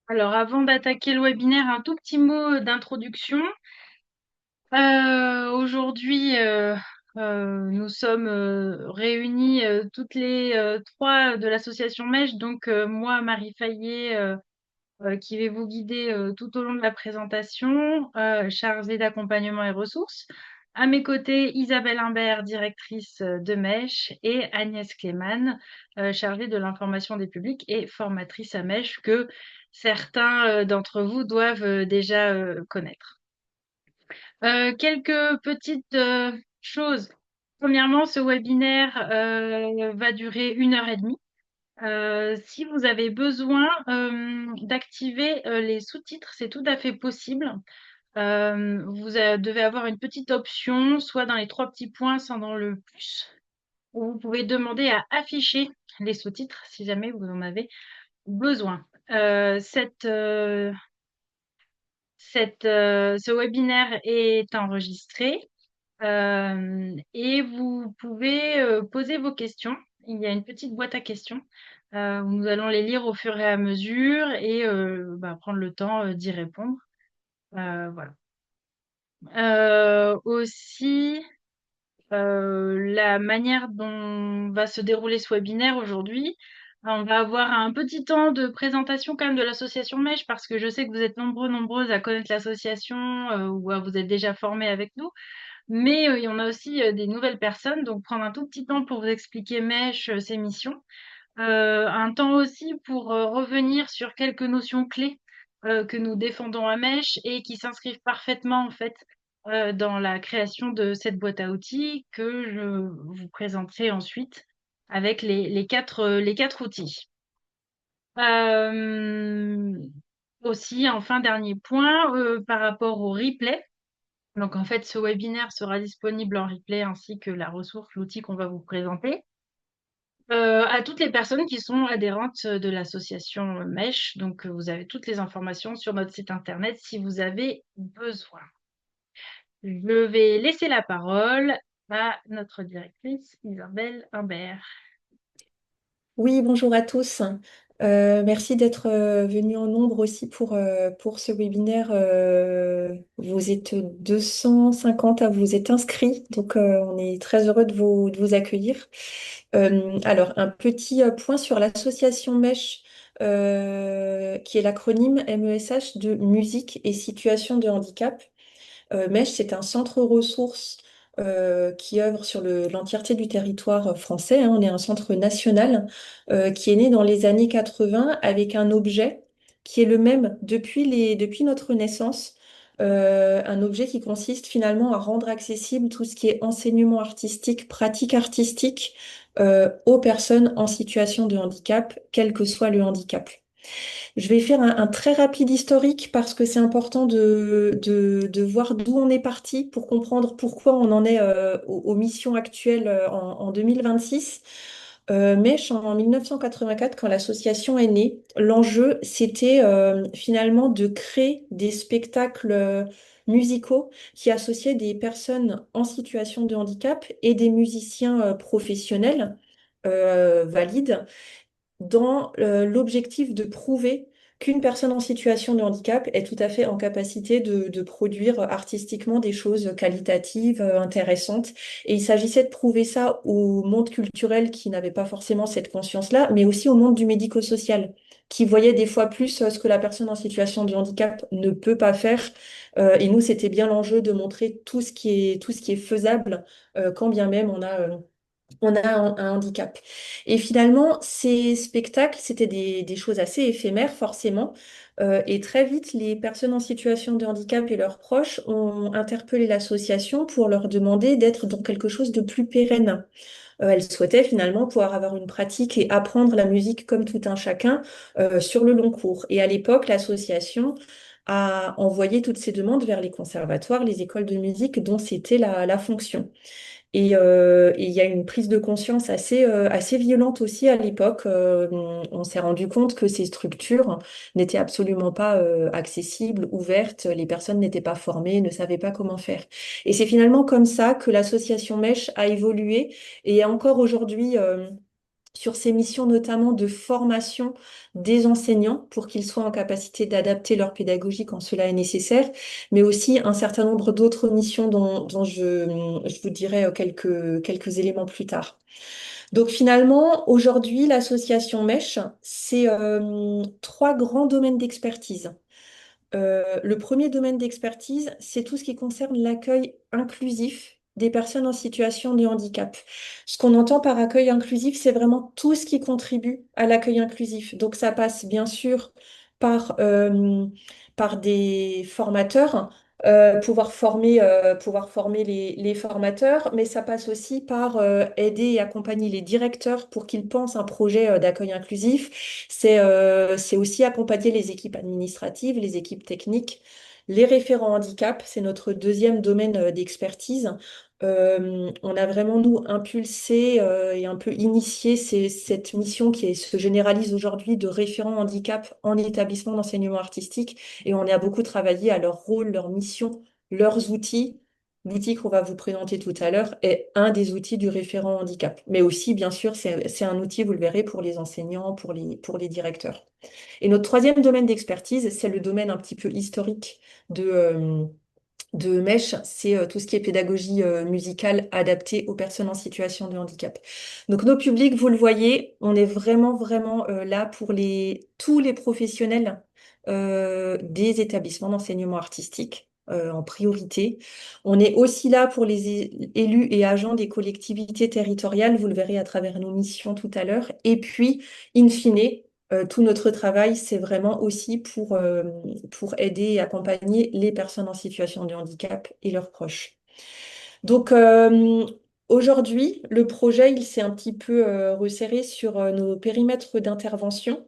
Alors, avant d'attaquer le webinaire, un tout petit mot d'introduction. Aujourd'hui, nous sommes réunis toutes les trois de l'association Mèche. Donc, moi, Marie Fayet, qui vais vous guider tout au long de la présentation, chargée d'accompagnement et ressources. À mes côtés, Isabelle Imbert, directrice de Mèche, et Agnès Clément, chargée de l'information des publics et formatrice à Mèche, que certains d'entre vous doivent déjà connaître. Quelques petites choses. Premièrement, ce webinaire va durer 1 heure et demie. Si vous avez besoin d'activer les sous-titres, c'est tout à fait possible. Devez avoir une petite option, soit dans les trois petits points, soit dans le plus, où vous pouvez demander à afficher les sous-titres si jamais vous en avez besoin. Ce webinaire est enregistré et vous pouvez poser vos questions. Il y a une petite boîte à questions. Nous allons les lire au fur et à mesure et prendre le temps d'y répondre. Voilà. Aussi, la manière dont va se dérouler ce webinaire aujourd'hui, on va avoir un petit temps de présentation quand même de l'association Mèche parce que je sais que vous êtes nombreuses à connaître l'association ou à vous êtes déjà formés avec nous. Mais il y en a aussi des nouvelles personnes, donc prendre un tout petit temps pour vous expliquer Mèche, ses missions. Un temps aussi pour revenir sur quelques notions clés que nous défendons à Mèche et qui s'inscrivent parfaitement en fait dans la création de cette boîte à outils que je vous présenterai ensuite avec les quatre outils. Euh, Aussi, enfin, dernier point, par rapport au replay. Donc, en fait, ce webinaire sera disponible en replay ainsi que la ressource, l'outil qu'on va vous présenter, à toutes les personnes qui sont adhérentes de l'association Mèche. Donc, vous avez toutes les informations sur notre site internet si vous avez besoin. Je vais laisser la parole à notre directrice Isabelle Imbert. Oui, bonjour à tous. Merci d'être venus en nombre aussi pour ce webinaire. Vous êtes 250 à vous être inscrits, donc on est très heureux de vous accueillir. Alors, un petit point sur l'association MESH, qui est l'acronyme MESH de musique et situation de handicap. MESH, c'est un centre ressources qui œuvre sur l'entièreté du territoire français, hein. On est un centre national qui est né dans les années 80 avec un objet qui est le même depuis notre naissance. Un objet qui consiste finalement à rendre accessible tout ce qui est enseignement artistique, pratique artistique aux personnes en situation de handicap, quel que soit le handicap. Je vais faire un très rapide historique parce que c'est important de voir d'où on est parti pour comprendre pourquoi on en est aux missions actuelles en 2026. Mais en 1984, quand l'association est née, l'enjeu, c'était finalement de créer des spectacles musicaux qui associaient des personnes en situation de handicap et des musiciens professionnels valides dans l'objectif de prouver qu'une personne en situation de handicap est tout à fait en capacité de produire artistiquement des choses qualitatives, intéressantes. Et il s'agissait de prouver ça au monde culturel qui n'avait pas forcément cette conscience-là, mais aussi au monde du médico-social, qui voyait des fois plus ce que la personne en situation de handicap ne peut pas faire. Et nous, c'était bien l'enjeu de montrer tout ce qui est faisable, quand bien même on a un handicap. Et finalement, ces spectacles, c'était des choses assez éphémères, forcément. Et très vite, les personnes en situation de handicap et leurs proches ont interpellé l'association pour leur demander d'être dans quelque chose de plus pérenne. Elles souhaitaient finalement pouvoir avoir une pratique et apprendre la musique comme tout un chacun sur le long cours. Et à l'époque, l'association a envoyé toutes ces demandes vers les conservatoires, les écoles de musique dont c'était la fonction. Et il y a une prise de conscience assez violente aussi à l'époque. On s'est rendu compte que ces structures n'étaient absolument pas accessibles, ouvertes. Les personnes n'étaient pas formées, ne savaient pas comment faire. Et c'est finalement comme ça que l'association Mèche a évolué et est encore aujourd'hui sur ces missions notamment de formation des enseignants pour qu'ils soient en capacité d'adapter leur pédagogie quand cela est nécessaire, mais aussi un certain nombre d'autres missions dont je vous dirai quelques éléments plus tard. Donc finalement, aujourd'hui, l'association MESH, c'est trois grands domaines d'expertise. Le premier domaine d'expertise, c'est tout ce qui concerne l'accueil inclusif des personnes en situation de handicap. Ce qu'on entend par accueil inclusif, c'est vraiment tout ce qui contribue à l'accueil inclusif. Donc ça passe bien sûr par des formateurs, pouvoir former les formateurs, mais ça passe aussi par aider et accompagner les directeurs pour qu'ils pensent un projet d'accueil inclusif. C'est aussi accompagner les équipes administratives, les équipes techniques, les référents handicap, c'est notre deuxième domaine d'expertise. On a vraiment, nous, impulsé et un peu initié cette mission se généralise aujourd'hui de référents handicap en établissement d'enseignement artistique. Et on a beaucoup travaillé à leur rôle, leur mission, leurs outils. L'outil qu'on va vous présenter tout à l'heure est un des outils du référent handicap. Mais aussi, bien sûr, c'est un outil, vous le verrez, pour les enseignants, pour les directeurs. Et notre troisième domaine d'expertise, c'est le domaine un petit peu historique de MESH, c'est tout ce qui est pédagogie musicale adaptée aux personnes en situation de handicap. Donc nos publics, vous le voyez, on est vraiment là pour tous les professionnels des établissements d'enseignement artistique en priorité. On est aussi là pour les élus et agents des collectivités territoriales, vous le verrez à travers nos missions tout à l'heure. Et puis, in fine, tout notre travail, c'est vraiment aussi pour aider et accompagner les personnes en situation de handicap et leurs proches. Donc, aujourd'hui, le projet, il s'est un petit peu resserré sur nos périmètres d'intervention.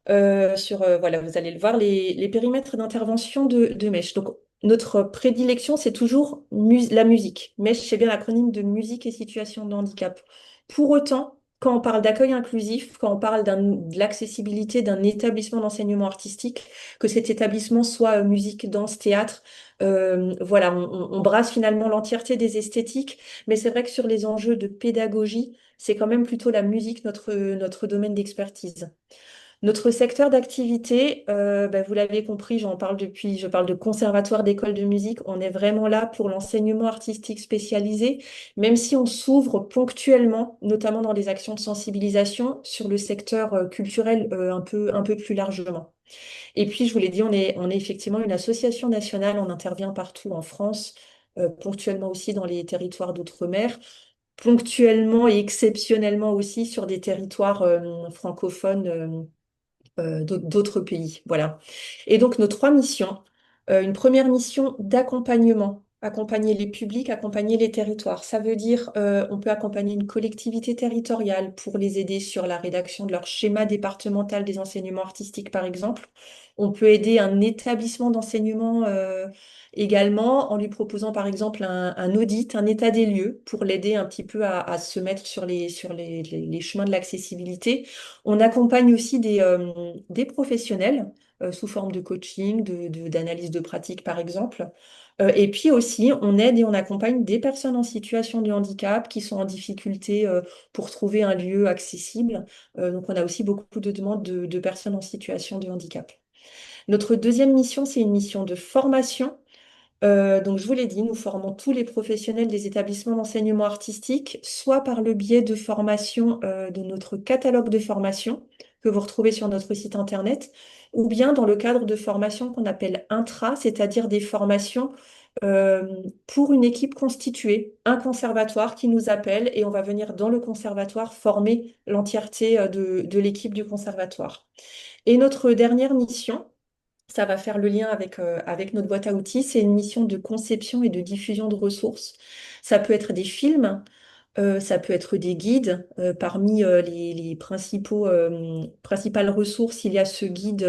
Voilà, vous allez le voir, les périmètres d'intervention de MESH. Donc, notre prédilection, c'est toujours la musique. MESH, c'est bien l'acronyme de musique et situation de handicap. Pour autant, quand on parle d'accueil inclusif, quand on parle de l'accessibilité d'un établissement d'enseignement artistique, que cet établissement soit musique, danse, théâtre, voilà, on brasse finalement l'entièreté des esthétiques, mais c'est vrai que sur les enjeux de pédagogie, c'est quand même plutôt la musique, notre domaine d'expertise. Notre secteur d'activité, vous l'avez compris, je parle de conservatoire d'école de musique. On est vraiment là pour l'enseignement artistique spécialisé, même si on s'ouvre ponctuellement, notamment dans des actions de sensibilisation, sur le secteur culturel un peu plus largement. Et puis, je vous l'ai dit, on est effectivement une association nationale, on intervient partout en France, ponctuellement aussi dans les territoires d'outre-mer, ponctuellement et exceptionnellement aussi sur des territoires francophones d'autres pays. Voilà. Et donc, nos trois missions. Une première mission d'accompagnement. Accompagner les publics, accompagner les territoires. Ça veut dire, on peut accompagner une collectivité territoriale pour les aider sur la rédaction de leur schéma départemental des enseignements artistiques, par exemple. On peut aider un établissement d'enseignement également en lui proposant, par exemple, un audit, un état des lieux pour l'aider un petit peu à se mettre sur les chemins de l'accessibilité. On accompagne aussi des professionnels sous forme de coaching, d'analyse de pratique, par exemple. Et puis aussi, on aide et on accompagne des personnes en situation de handicap qui sont en difficulté pour trouver un lieu accessible. Donc, on a aussi beaucoup de demandes de personnes en situation de handicap. Notre deuxième mission, c'est une mission de formation. Donc, je vous l'ai dit, nous formons tous les professionnels des établissements d'enseignement artistique, soit par le biais de formation de notre catalogue de formation que vous retrouvez sur notre site internet, ou bien dans le cadre de formations qu'on appelle intra, c'est-à-dire des formations euh, pour une équipe constituée, un conservatoire qui nous appelle et on va venir dans le conservatoire former l'entièreté de l'équipe du conservatoire. Et notre dernière mission, ça va faire le lien avec notre boîte à outils. C'est une mission de conception et de diffusion de ressources. Ça peut être des films, ça peut être des guides. Parmi les principales ressources, il y a ce guide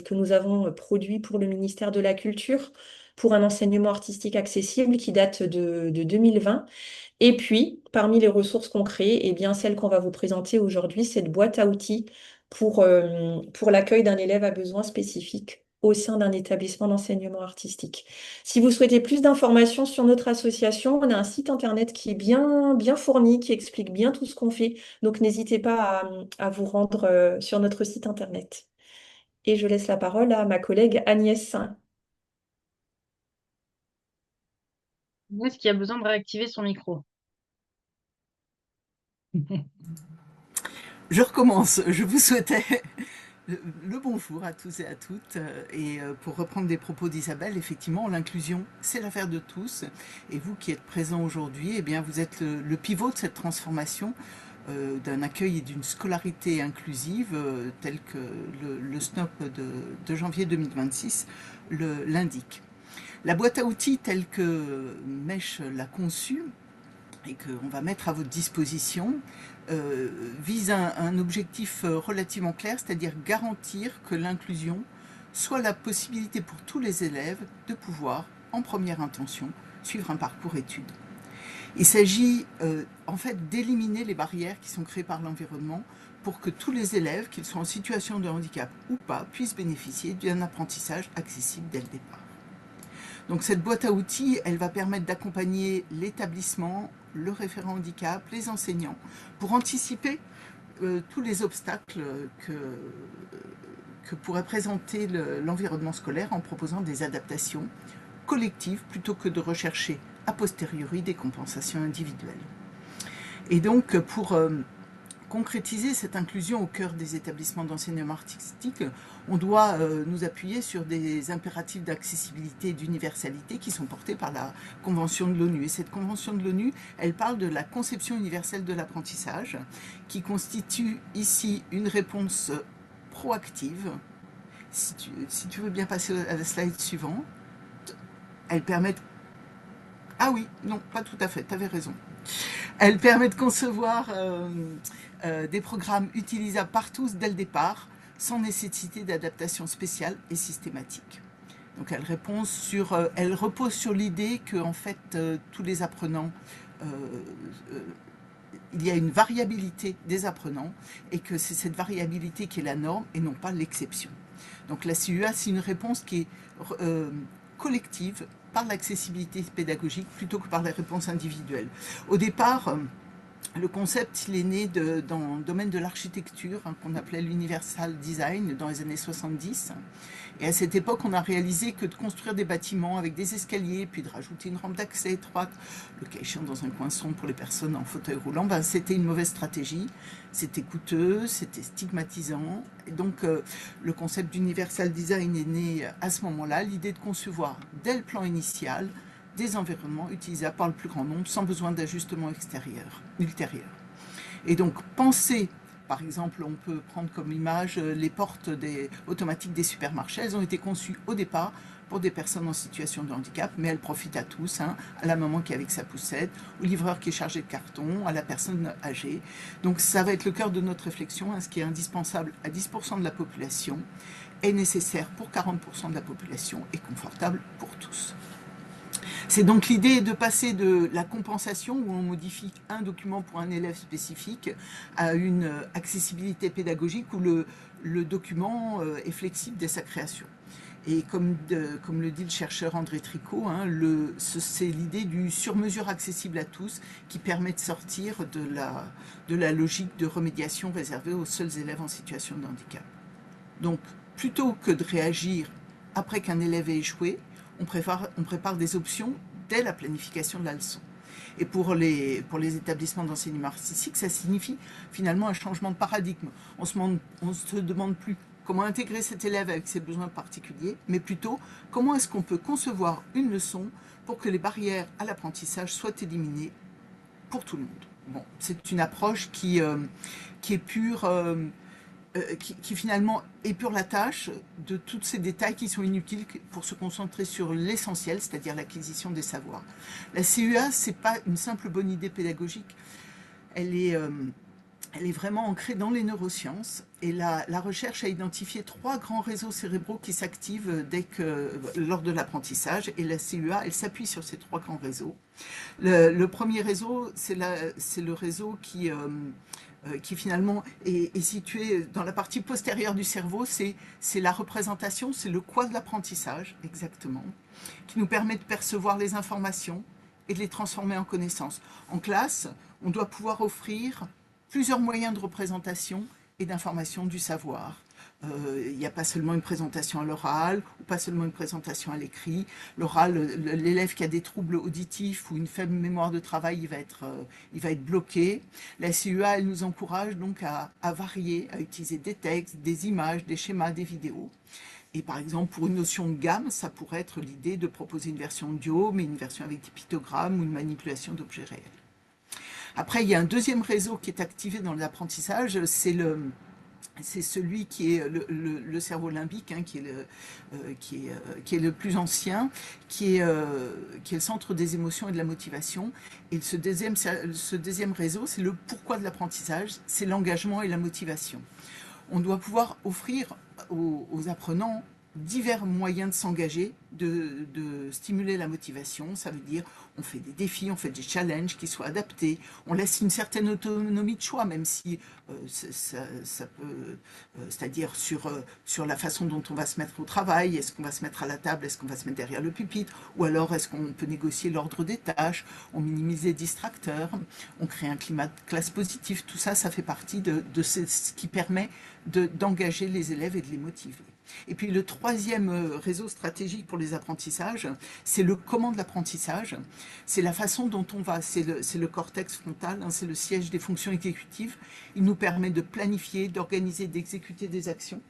que nous avons produit pour le ministère de la Culture pour un enseignement artistique accessible qui date de 2020. Et puis, parmi les ressources qu'on crée, eh bien, celle qu'on va vous présenter aujourd'hui, cette boîte à outils pour l'accueil d'un élève à besoins spécifiques au sein d'un établissement d'enseignement artistique. Si vous souhaitez plus d'informations sur notre association, on a un site internet qui est bien fourni, qui explique bien tout ce qu'on fait. Donc n'hésitez pas à vous rendre sur notre site internet. Et je laisse la parole à ma collègue Agnès. Où est-ce qu'il y a besoin de réactiver son micro? Je recommence. Je vous souhaitais le bonjour à tous et à toutes. Et pour reprendre des propos d'Isabelle, effectivement, l'inclusion, c'est l'affaire de tous. Et vous qui êtes présents aujourd'hui, eh bien, vous êtes le pivot de cette transformation d'un accueil et d'une scolarité inclusive tel que le SNOP de janvier 2026 l'indique. La boîte à outils telle que Mèche l'a conçue et qu'on va mettre à votre disposition vise un objectif relativement clair, c'est-à-dire garantir que l'inclusion soit la possibilité pour tous les élèves de pouvoir, en première intention, suivre un parcours études. Il s'agit en fait d'éliminer les barrières qui sont créées par l'environnement pour que tous les élèves, qu'ils soient en situation de handicap ou pas, puissent bénéficier d'un apprentissage accessible dès le départ. Donc cette boîte à outils, elle va permettre d'accompagner l'établissement, le référent handicap, les enseignants, pour anticiper tous les obstacles que pourrait présenter l'environnement scolaire en proposant des adaptations collectives plutôt que de rechercher a posteriori des compensations individuelles. Et donc pour concrétiser cette inclusion au cœur des établissements d'enseignement artistique, on doit nous appuyer sur des impératifs d'accessibilité et d'universalité qui sont portés par la Convention de l'ONU. Et cette Convention de l'ONU, elle parle de la conception universelle de l'apprentissage, qui constitue ici une réponse proactive. Si tu veux bien passer à la slide suivante, elle permet... Ah oui, non, pas tout à fait, tu avais raison. Elle permet de concevoir des programmes utilisables par tous dès le départ, sans nécessité d'adaptation spéciale et systématique. Donc elle repose sur l'idée que en fait tous les apprenants, il y a une variabilité des apprenants et que c'est cette variabilité qui est la norme et non pas l'exception. Donc la CUA, c'est une réponse qui est collective par l'accessibilité pédagogique plutôt que par les réponses individuelles. Au départ, le concept, il est né dans le domaine de l'architecture, qu'on appelait l'Universal Design dans les années 70. Et à cette époque, on a réalisé que de construire des bâtiments avec des escaliers, puis de rajouter une rampe d'accès étroite, le cas échéant dans un coin sombre pour les personnes en fauteuil roulant, c'était une mauvaise stratégie. C'était coûteux, c'était stigmatisant. Et donc, le concept d'Universal Design est né à ce moment-là, l'idée de concevoir dès le plan initial des environnements utilisables par le plus grand nombre sans besoin d'ajustement ultérieur. Et donc, penser, par exemple, on peut prendre comme image les portes automatiques des supermarchés. Elles ont été conçues au départ pour des personnes en situation de handicap, mais elles profitent à tous, à la maman qui est avec sa poussette, au livreur qui est chargé de carton, à la personne âgée. Donc ça va être le cœur de notre réflexion, ce qui est indispensable à 10% de la population est nécessaire pour 40% de la population et confortable pour tous. C'est donc l'idée de passer de la compensation, où on modifie un document pour un élève spécifique, à une accessibilité pédagogique où le document est flexible dès sa création. Et comme le dit le chercheur André Tricot, c'est l'idée du sur-mesure accessible à tous qui permet de sortir de la logique de remédiation réservée aux seuls élèves en situation de handicap. Donc, plutôt que de réagir après qu'un élève ait échoué, on prépare des options dès la planification de la leçon. Et pour les établissements d'enseignement artistique, ça signifie finalement un changement de paradigme. On se demande plus comment intégrer cet élève avec ses besoins particuliers, mais plutôt comment est-ce qu'on peut concevoir une leçon pour que les barrières à l'apprentissage soient éliminées pour tout le monde. Bon, c'est une approche qui est pure... qui finalement épure la tâche de tous ces détails qui sont inutiles pour se concentrer sur l'essentiel, c'est-à-dire l'acquisition des savoirs. La CUA, ce n'est pas une simple bonne idée pédagogique, elle est vraiment ancrée dans les neurosciences et la recherche a identifié 3 grands réseaux cérébraux qui s'activent lors de l'apprentissage et la CUA, elle s'appuie sur ces 3 grands réseaux. Le premier réseau, c'est le réseau qui qui finalement est situé dans la partie postérieure du cerveau. C'est la représentation, c'est le quoi de l'apprentissage, exactement, qui nous permet de percevoir les informations et de les transformer en connaissances. En classe, on doit pouvoir offrir plusieurs moyens de représentation et d'information du savoir. Il n'y a pas seulement une présentation à l'oral, ou pas seulement une présentation à l'écrit. L'oral, l'élève qui a des troubles auditifs ou une faible mémoire de travail, il va être bloqué. La CEA, elle nous encourage donc à varier, à utiliser des textes, des images, des schémas, des vidéos. Et par exemple, pour une notion de gamme, ça pourrait être l'idée de proposer une version audio, mais une version avec des pictogrammes ou une manipulation d'objets réels. Après, il y a un deuxième réseau qui est activé dans l'apprentissage, c'est celui qui est le cerveau limbique, hein, qui est le plus ancien, qui est le centre des émotions et de la motivation. Et ce deuxième réseau, c'est le pourquoi de l'apprentissage, c'est l'engagement et la motivation. On doit pouvoir offrir aux apprenants divers moyens de s'engager, de stimuler la motivation. Ça veut dire on fait des défis, on fait des challenges qui soient adaptés, on laisse une certaine autonomie de choix, même si ça peut, c'est-à-dire sur la façon dont on va se mettre au travail, est-ce qu'on va se mettre à la table, est-ce qu'on va se mettre derrière le pupitre, ou alors est-ce qu'on peut négocier l'ordre des tâches, on minimise les distracteurs, on crée un climat de classe positif. Tout ça, ça fait partie de ce qui permet d'engager les élèves et de les motiver. Et puis le troisième réseau stratégique pour les apprentissages, c'est le comment de l'apprentissage. C'est la façon dont on va, c'est le cortex frontal, hein, c'est le siège des fonctions exécutives. Il nous permet de planifier, d'organiser, d'exécuter des actions.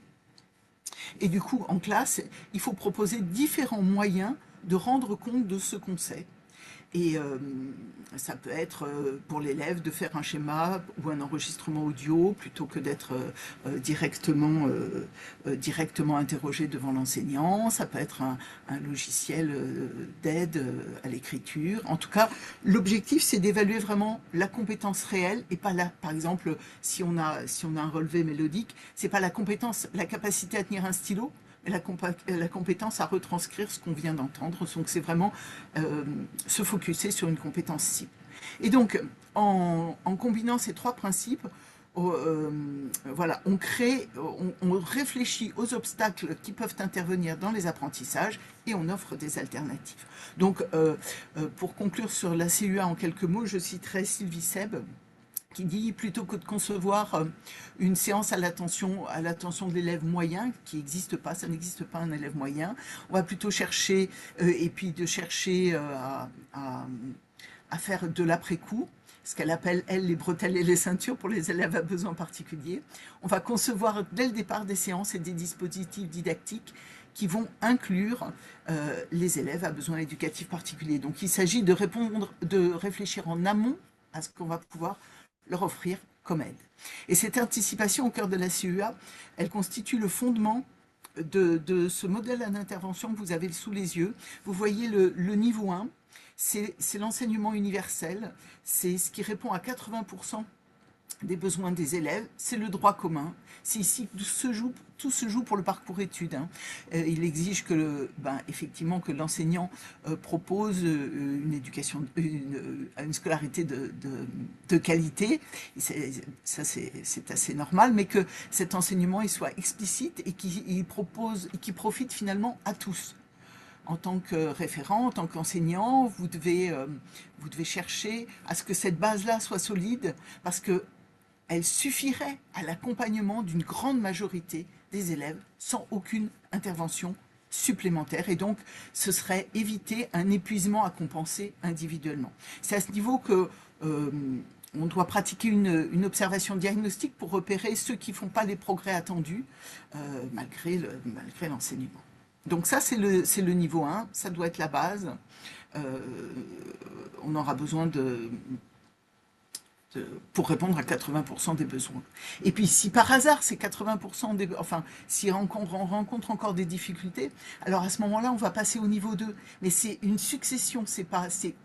Et du coup, en classe, il faut proposer différents moyens de rendre compte de ce qu'on sait. Et ça peut être pour l'élève de faire un schéma ou un enregistrement audio plutôt que d'être directement interrogé devant l'enseignant. Ça peut être un logiciel d'aide à l'écriture. En tout cas, l'objectif, c'est d'évaluer vraiment la compétence réelle et pas la, par exemple, si on a un relevé mélodique, c'est pas la compétence, la capacité à tenir un stylo, la compétence à retranscrire ce qu'on vient d'entendre. Donc c'est vraiment se focuser sur une compétence cible. Et donc, en combinant ces trois principes, voilà, on réfléchit aux obstacles qui peuvent intervenir dans les apprentissages et on offre des alternatives. Donc, pour conclure sur la CUA en quelques mots, je citerai Sylvie Seb, qui dit plutôt que de concevoir une séance à l'attention de l'élève moyen, qui n'existe pas, ça n'existe pas un élève moyen, on va plutôt chercher, et puis de chercher à faire de l'après-coup, ce qu'elle appelle, elle, les bretelles et les ceintures pour les élèves à besoins particuliers. On va concevoir dès le départ des séances et des dispositifs didactiques qui vont inclure les élèves à besoins éducatifs particuliers. Donc il s'agit de réfléchir en amont à ce qu'on va pouvoir leur offrir comme aide. Et cette anticipation au cœur de la CEA, elle constitue le fondement de ce modèle d'intervention que vous avez sous les yeux. Vous voyez le niveau 1, c'est l'enseignement universel, c'est ce qui répond à 80% des besoins des élèves, c'est le droit commun. C'est ici que tout se joue pour le parcours études. Hein. Il exige que, effectivement, que l'enseignant propose une éducation, une scolarité de qualité. Ça, c'est assez normal, mais que cet enseignement il soit explicite et qu'il profite finalement à tous. En tant que référent, en tant qu'enseignant, vous devez chercher à ce que cette base-là soit solide, parce que elle suffirait à l'accompagnement d'une grande majorité des élèves sans aucune intervention supplémentaire. Et donc, ce serait éviter un épuisement à compenser individuellement. C'est à ce niveau que on doit pratiquer une observation diagnostique pour repérer ceux qui ne font pas les progrès attendus malgré l'enseignement. Donc ça, c'est le niveau 1, ça doit être la base. On aura besoin pour répondre à 80% des besoins. Et puis si par hasard c'est 80% si on rencontre encore des difficultés, alors à ce moment-là on va passer au niveau 2. Mais c'est une succession, c'est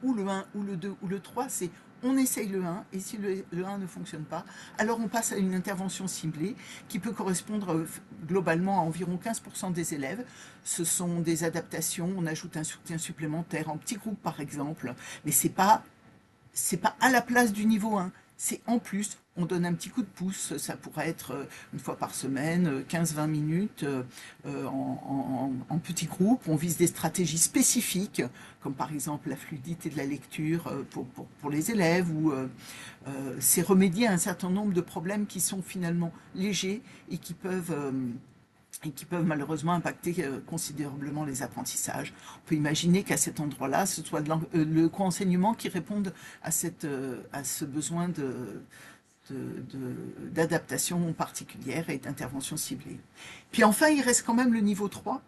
ou le 1, ou le 2, ou le 3, c'est on essaye le 1, et si le 1 ne fonctionne pas, alors on passe à une intervention ciblée qui peut correspondre globalement à environ 15% des élèves. Ce sont des adaptations, on ajoute un soutien supplémentaire en petits groupes par exemple, mais c'est pas à la place du niveau 1, c'est en plus, on donne un petit coup de pouce. Ça pourrait être une fois par semaine, 15-20 minutes en petits groupes. On vise des stratégies spécifiques, comme par exemple la fluidité de la lecture pour les élèves, ou c'est remédier à un certain nombre de problèmes qui sont finalement légers et qui peuvent malheureusement impacter considérablement les apprentissages. On peut imaginer qu'à cet endroit-là, ce soit le co-enseignement qui réponde à ce besoin d'adaptation particulière et d'intervention ciblée. Puis enfin, il reste quand même le niveau 3.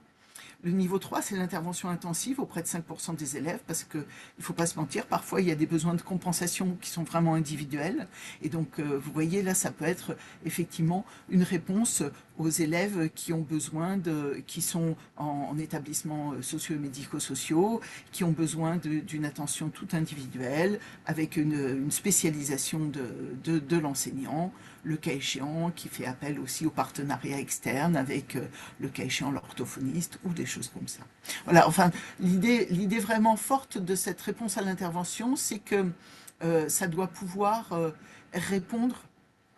Le niveau 3, c'est l'intervention intensive auprès de 5% des élèves, parce que, il ne faut pas se mentir, parfois il y a des besoins de compensation qui sont vraiment individuels. Et donc, vous voyez, là, ça peut être effectivement une réponse aux élèves qui ont besoin qui sont en établissements socio-médico-sociaux, qui ont besoin d'une attention toute individuelle, avec une spécialisation de l'enseignant, le cas échéant, qui fait appel aussi au partenariat externe avec le cas échéant l'orthophoniste ou des choses comme ça. Voilà, enfin, l'idée vraiment forte de cette réponse à l'intervention, c'est que ça doit pouvoir répondre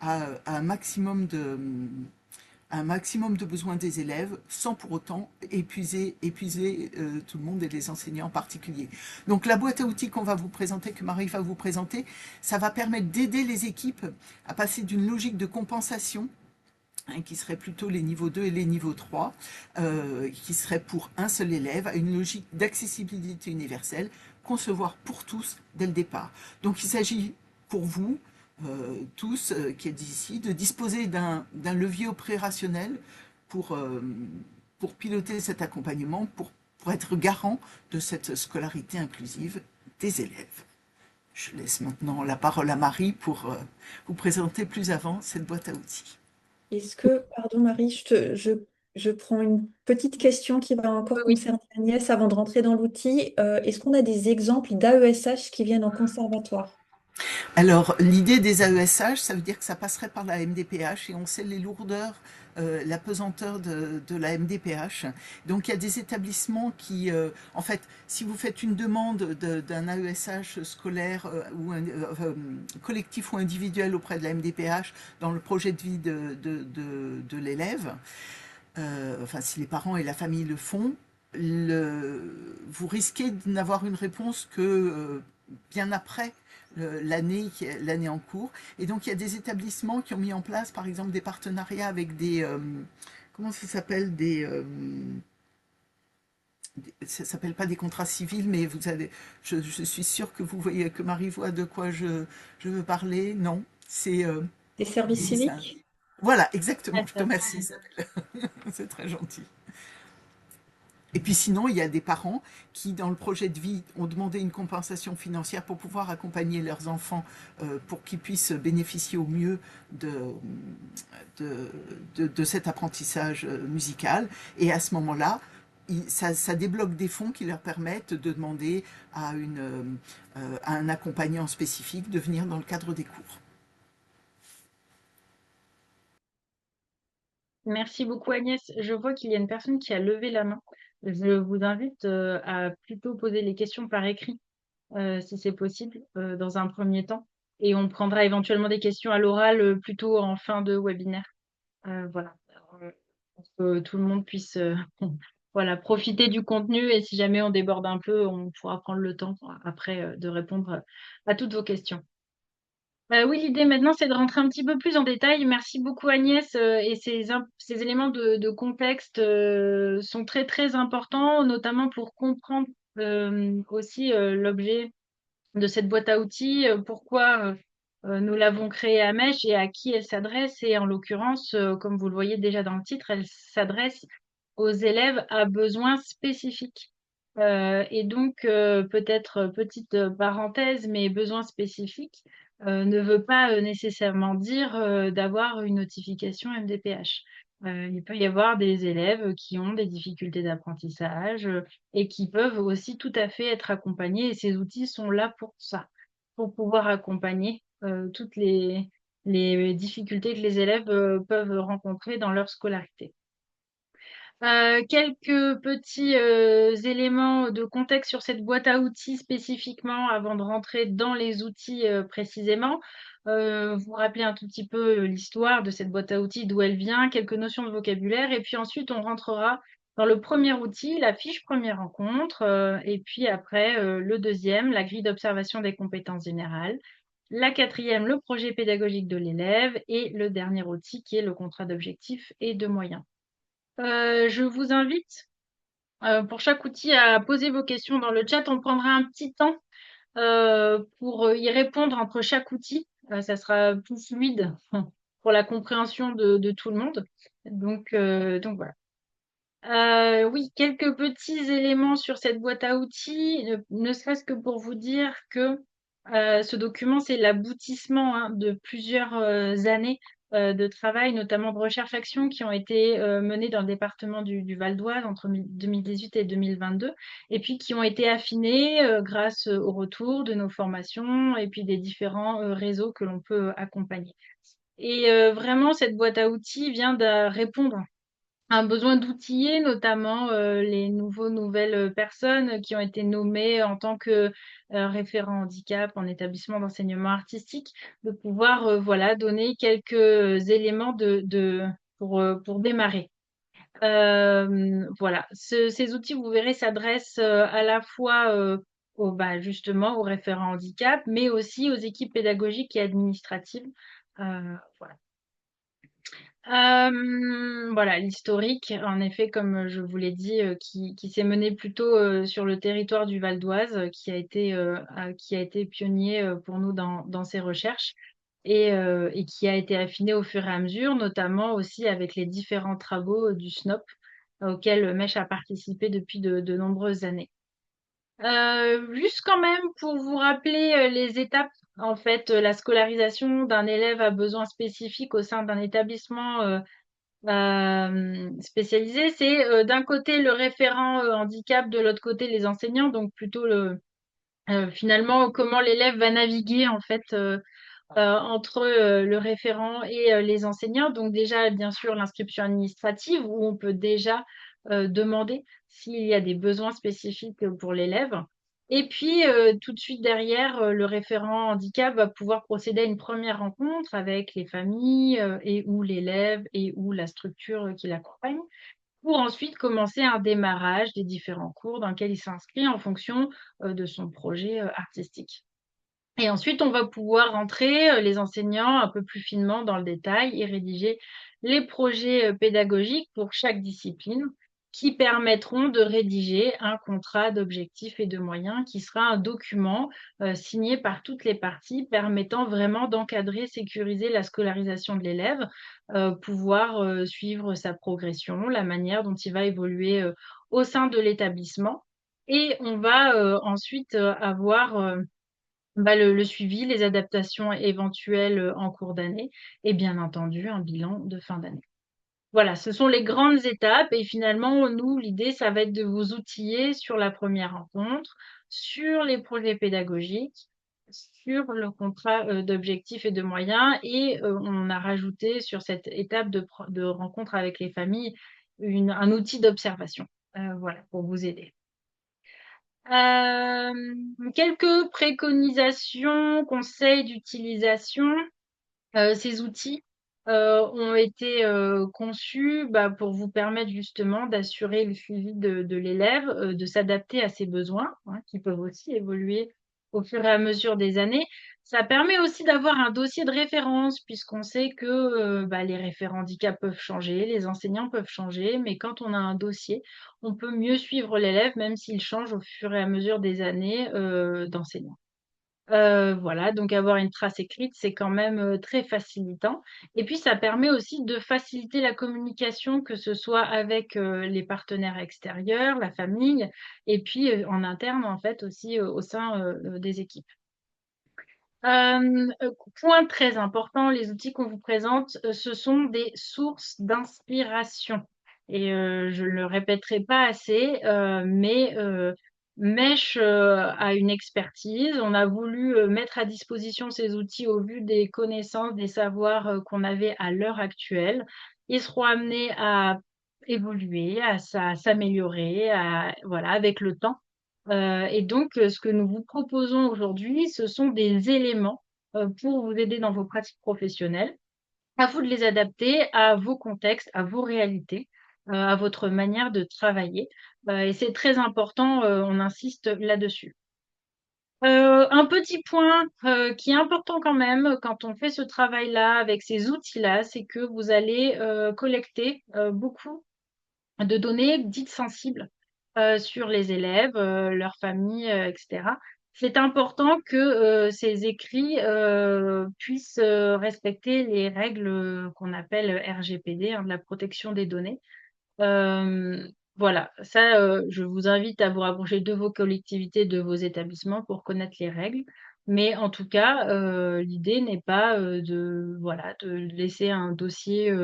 à un maximum de besoins des élèves sans pour autant épuiser tout le monde et les enseignants en particulier. Donc la boîte à outils qu'on va vous présenter, que Marie va vous présenter, ça va permettre d'aider les équipes à passer d'une logique de compensation qui serait plutôt les niveaux 2 et les niveaux 3, qui serait pour un seul élève, à une logique d'accessibilité universelle, concevoir pour tous dès le départ. Donc il s'agit pour vous, tous qui êtes ici, de disposer d'un levier opérationnel pour, euh, pour piloter cet accompagnement, pour être garant de cette scolarité inclusive des élèves. Je laisse maintenant la parole à Marie pour vous présenter plus avant cette boîte à outils. Est-ce que, pardon Marie, je prends une petite question qui va Oui, encore oui. concerner Agnès avant de rentrer dans l'outil. Est-ce qu'on a des exemples d'AESH qui viennent en conservatoire? Alors, l'idée des AESH, ça veut dire que ça passerait par la MDPH et on sait les lourdeurs, la pesanteur de la MDPH. Donc, il y a des établissements qui, en fait, si vous faites une demande d'un AESH scolaire ou collectif ou individuel auprès de la MDPH dans le projet de vie de l'élève, enfin, si les parents et la famille le font, vous risquez de n'avoir une réponse que bien après l'année en cours. Et donc, il y a des établissements qui ont mis en place, par exemple, des partenariats avec comment ça s'appelle, ça s'appelle pas des contrats civils, mais je suis sûre que vous voyez, que Marie voit de quoi je veux parler. Non, c'est Des services ça. civiques? Voilà, exactement. Ah, Je te ça. remercie, Isabelle. C'est très gentil. Et puis sinon, il y a des parents qui, dans le projet de vie, ont demandé une compensation financière pour pouvoir accompagner leurs enfants pour qu'ils puissent bénéficier au mieux de, de cet apprentissage musical. Et à ce moment-là, ça débloque des fonds qui leur permettent de demander à un accompagnant spécifique de venir dans le cadre des cours. Merci beaucoup Agnès. Je vois qu'il y a une personne qui a levé la main. Je vous invite à plutôt poser les questions par écrit, si c'est possible, dans un premier temps. Et on prendra éventuellement des questions à l'oral plutôt en fin de webinaire. Voilà. Pour que tout le monde puisse voilà, profiter du contenu. Et si jamais on déborde un peu, on pourra prendre le temps après de répondre à toutes vos questions. Oui, l'idée maintenant, c'est de rentrer un petit peu plus en détail. Merci beaucoup Agnès, et ces éléments de contexte sont très très importants, notamment pour comprendre aussi l'objet de cette boîte à outils, pourquoi nous l'avons créée à Mèche et à qui elle s'adresse. Et en l'occurrence, comme vous le voyez déjà dans le titre, elle s'adresse aux élèves à besoins spécifiques. Et donc, peut-être petite parenthèse, mais besoins spécifiques ne veut pas nécessairement dire d'avoir une notification MDPH. Il peut y avoir des élèves qui ont des difficultés d'apprentissage et qui peuvent aussi tout à fait être accompagnés. Et ces outils sont là pour ça, pour pouvoir accompagner toutes les difficultés que les élèves peuvent rencontrer dans leur scolarité. Quelques petits éléments de contexte sur cette boîte à outils spécifiquement avant de rentrer dans les outils précisément. Vous rappeler un tout petit peu l'histoire de cette boîte à outils, d'où elle vient, quelques notions de vocabulaire, et puis ensuite on rentrera dans le premier outil, la fiche première rencontre, et puis après le deuxième, la grille d'observation des compétences générales. La quatrième, le projet pédagogique de l'élève, et le dernier outil qui est le contrat d'objectifs et de moyens. Je vous invite pour chaque outil à poser vos questions dans le chat. On prendra un petit temps pour y répondre entre chaque outil. Ça sera plus fluide pour la compréhension de tout le monde. Donc voilà. Oui, quelques petits éléments sur cette boîte à outils, ne serait-ce que pour vous dire que ce document, c'est l'aboutissement de plusieurs années de travail, notamment de recherche-action, qui ont été menées dans le département du Val d'Oise entre 2018 et 2022, et puis qui ont été affinées grâce au retour de nos formations et puis des différents réseaux que l'on peut accompagner. Et vraiment, cette boîte à outils vient de répondre un besoin d'outiller notamment les nouvelles personnes qui ont été nommées en tant que référents handicap en établissement d'enseignement artistique, de pouvoir voilà donner quelques éléments pour démarrer. Voilà, ces outils, vous verrez, s'adressent à la fois justement aux référents handicap, mais aussi aux équipes pédagogiques et administratives. Voilà. Voilà, l'historique, en effet, comme je vous l'ai dit, qui s'est mené plutôt sur le territoire du Val d'Oise, qui a été pionnier pour nous dans ces recherches et qui a été affiné au fur et à mesure, notamment aussi avec les différents travaux du SNOP auxquels Mèche a participé depuis de nombreuses années. Juste quand même pour vous rappeler les étapes, en fait, la scolarisation d'un élève à besoins spécifiques au sein d'un établissement spécialisé, c'est d'un côté le référent handicap, de l'autre côté les enseignants, donc plutôt finalement comment l'élève va naviguer en fait entre le référent et les enseignants. Donc déjà, bien sûr, l'inscription administrative où on peut déjà demander s'il y a des besoins spécifiques pour l'élève. Et puis, tout de suite derrière, le référent handicap va pouvoir procéder à une première rencontre avec les familles et ou l'élève et ou la structure qui l'accompagne pour ensuite commencer un démarrage des différents cours dans lesquels il s'inscrit en fonction de son projet artistique. Et ensuite, on va pouvoir rentrer, les enseignants, un peu plus finement dans le détail et rédiger les projets pédagogiques pour chaque discipline qui permettront de rédiger un contrat d'objectifs et de moyens qui sera un document signé par toutes les parties permettant vraiment d'encadrer, sécuriser la scolarisation de l'élève, pouvoir suivre sa progression, la manière dont il va évoluer au sein de l'établissement. Et on va ensuite avoir le suivi, les adaptations éventuelles en cours d'année et bien entendu un bilan de fin d'année. Voilà, ce sont les grandes étapes et finalement, nous, l'idée, ça va être de vous outiller sur la première rencontre, sur les projets pédagogiques, sur le contrat d'objectifs et de moyens et on a rajouté sur cette étape de rencontre avec les familles un outil d'observation, voilà, pour vous aider. Quelques préconisations, conseils d'utilisation. Ces outils ont été conçus pour vous permettre justement d'assurer le suivi de l'élève, de s'adapter à ses besoins, qui peuvent aussi évoluer au fur et à mesure des années. Ça permet aussi d'avoir un dossier de référence, puisqu'on sait que les référents handicap peuvent changer, les enseignants peuvent changer, mais quand on a un dossier, on peut mieux suivre l'élève, même s'il change au fur et à mesure des années d'enseignant. Voilà, donc avoir une trace écrite, c'est quand même très facilitant. Et puis, ça permet aussi de faciliter la communication, que ce soit avec les partenaires extérieurs, la famille, et puis en interne, en fait, aussi au sein des équipes. Point très important, les outils qu'on vous présente, ce sont des sources d'inspiration. Et je ne le répéterai pas assez, mais Mèche a une expertise. On a voulu mettre à disposition ces outils au vu des connaissances, des savoirs qu'on avait à l'heure actuelle. Ils seront amenés à évoluer, à s'améliorer, voilà, avec le temps. Et donc, ce que nous vous proposons aujourd'hui, ce sont des éléments pour vous aider dans vos pratiques professionnelles. À vous de les adapter à vos contextes, à vos réalités, à votre manière de travailler. Et c'est très important, on insiste là-dessus. Un petit point, qui est important quand même quand on fait ce travail-là avec ces outils-là, c'est que vous allez, collecter, beaucoup de données dites sensibles, sur les élèves, leurs familles, et cetera. C'est important que, ces écrits, puissent, respecter les règles, qu'on appelle RGPD, hein, de la protection des données. Hem, voilà, ça, je vous invite à vous rapprocher de vos collectivités, de vos établissements pour connaître les règles. Mais en tout cas, l'idée n'est pas, de voilà, de laisser un dossier,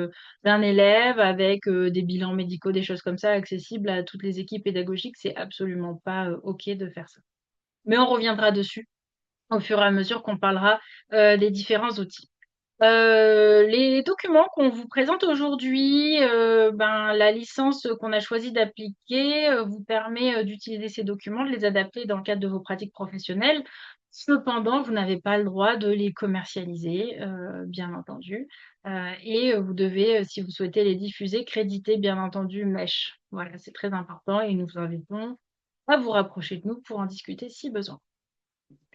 d'un élève avec, des bilans médicaux, des choses comme ça, accessibles à toutes les équipes pédagogiques. C'est absolument pas, OK de faire ça. Mais on reviendra dessus au fur et à mesure qu'on parlera, des différents outils. Les documents qu'on vous présente aujourd'hui, ben, la licence qu'on a choisi d'appliquer, vous permet, d'utiliser ces documents, de les adapter dans le cadre de vos pratiques professionnelles. Cependant, vous n'avez pas le droit de les commercialiser, bien entendu, et vous devez, si vous souhaitez les diffuser, créditer bien entendu Mèche. Voilà, c'est très important et nous vous invitons à vous rapprocher de nous pour en discuter si besoin.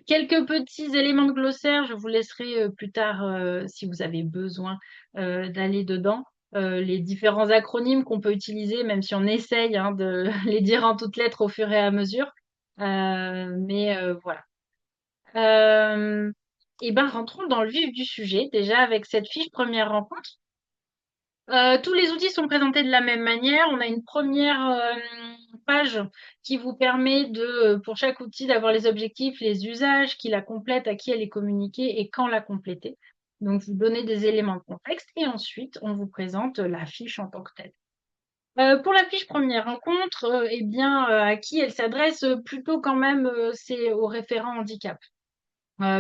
Quelques petits éléments de glossaire, je vous laisserai, plus tard, si vous avez besoin, d'aller dedans. Les différents acronymes qu'on peut utiliser, même si on essaye, hein, de les dire en toutes lettres au fur et à mesure. Mais voilà. Hem Et ben, rentrons dans le vif du sujet, déjà avec cette fiche première rencontre. Tous les outils sont présentés de la même manière. On a une première page qui vous permet de, pour chaque outil, d'avoir les objectifs, les usages, qui la complètent, à qui elle est communiquée et quand la compléter. Donc, vous donnez des éléments de contexte et ensuite, on vous présente la fiche en tant que telle. Pour la fiche première rencontre, eh bien, à qui elle s'adresse, plutôt quand même, c'est aux référents handicap.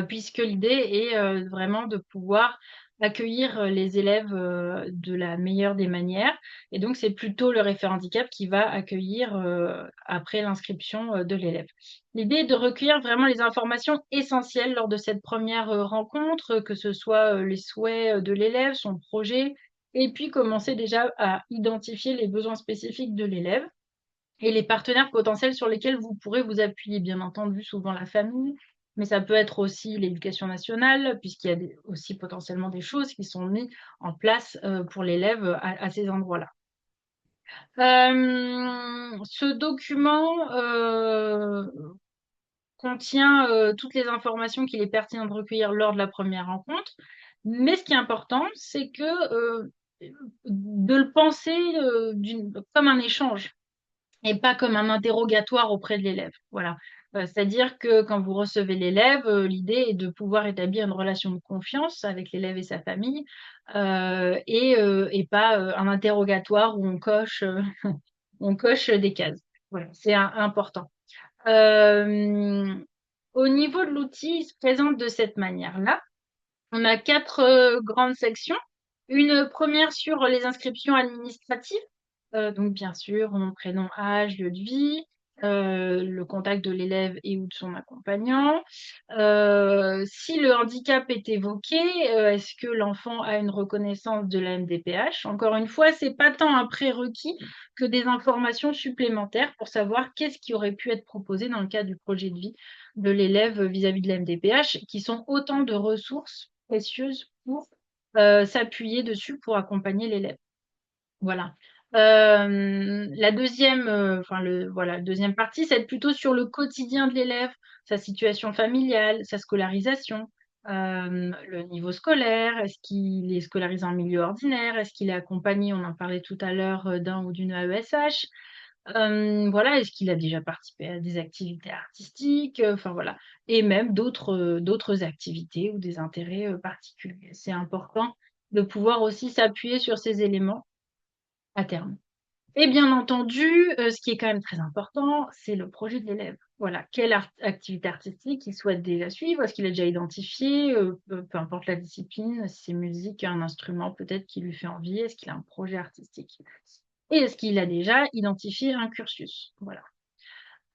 Puisque l'idée est, vraiment de pouvoir accueillir, les élèves, de la meilleure des manières et donc c'est plutôt le référent handicap qui va accueillir, après l'inscription, de l'élève. L'idée est de recueillir vraiment les informations essentielles lors de cette première rencontre, que ce soit, les souhaits, de l'élève, son projet et puis commencer déjà à identifier les besoins spécifiques de l'élève et les partenaires potentiels sur lesquels vous pourrez vous appuyer. Bien entendu, souvent la famille, mais ça peut être aussi l'éducation nationale, puisqu'il y a aussi potentiellement des choses qui sont mises en place pour l'élève à ces endroits-là. Ce document contient toutes les informations qu'il est pertinent de recueillir lors de la première rencontre, mais ce qui est important, c'est que de le penser comme un échange et pas comme un interrogatoire auprès de l'élève. Voilà. C'est-à-dire que quand vous recevez l'élève, l'idée est de pouvoir établir une relation de confiance avec l'élève et sa famille, et pas, un interrogatoire où on coche, on coche des cases. Voilà, c'est important. Hem, Au niveau de l'outil, il se présente de cette manière-là. On a 4 grandes sections. Une première sur les inscriptions administratives, donc bien sûr, nom, prénom, âge, lieu de vie, le contact de l'élève et ou de son accompagnant. Si le handicap est évoqué, est-ce que l'enfant a une reconnaissance de la MDPH? Encore une fois, c'est pas tant un prérequis que des informations supplémentaires pour savoir qu'est-ce qui aurait pu être proposé dans le cadre du projet de vie de l'élève vis-à-vis de la MDPH, qui sont autant de ressources précieuses pour s'appuyer dessus pour accompagner l'élève. Voilà. La deuxième, enfin la deuxième partie, c'est plutôt sur le quotidien de l'élève, sa situation familiale, sa scolarisation, le niveau scolaire. Est-ce qu'il est scolarisé en milieu ordinaire? Est-ce qu'il est accompagné, on en parlait tout à l'heure, d'un ou d'une AESH? Voilà, est-ce qu'il a déjà participé à des activités artistiques? Enfin voilà et même d'autres activités ou des intérêts, particuliers. C'est important de pouvoir aussi s'appuyer sur ces éléments à terme. Et bien entendu, ce qui est quand même très important, c'est le projet de l'élève. Voilà, quelle activité artistique il souhaite déjà suivre? Est-ce qu'il a déjà identifié, peu importe la discipline, si c'est musique, un instrument peut-être qui lui fait envie? Est-ce qu'il a un projet artistique? et est-ce qu'il a déjà identifié un cursus? Voilà.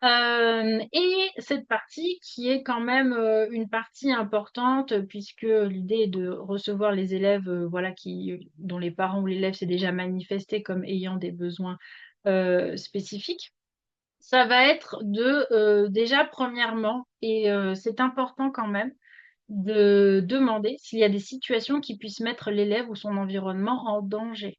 Et cette partie qui est quand même une partie importante puisque l'idée est de recevoir les élèves voilà, dont les parents ou l'élève s'est déjà manifesté comme ayant des besoins spécifiques. Ça va être déjà premièrement, et c'est important quand même, de demander s'il y a des situations qui puissent mettre l'élève ou son environnement en danger.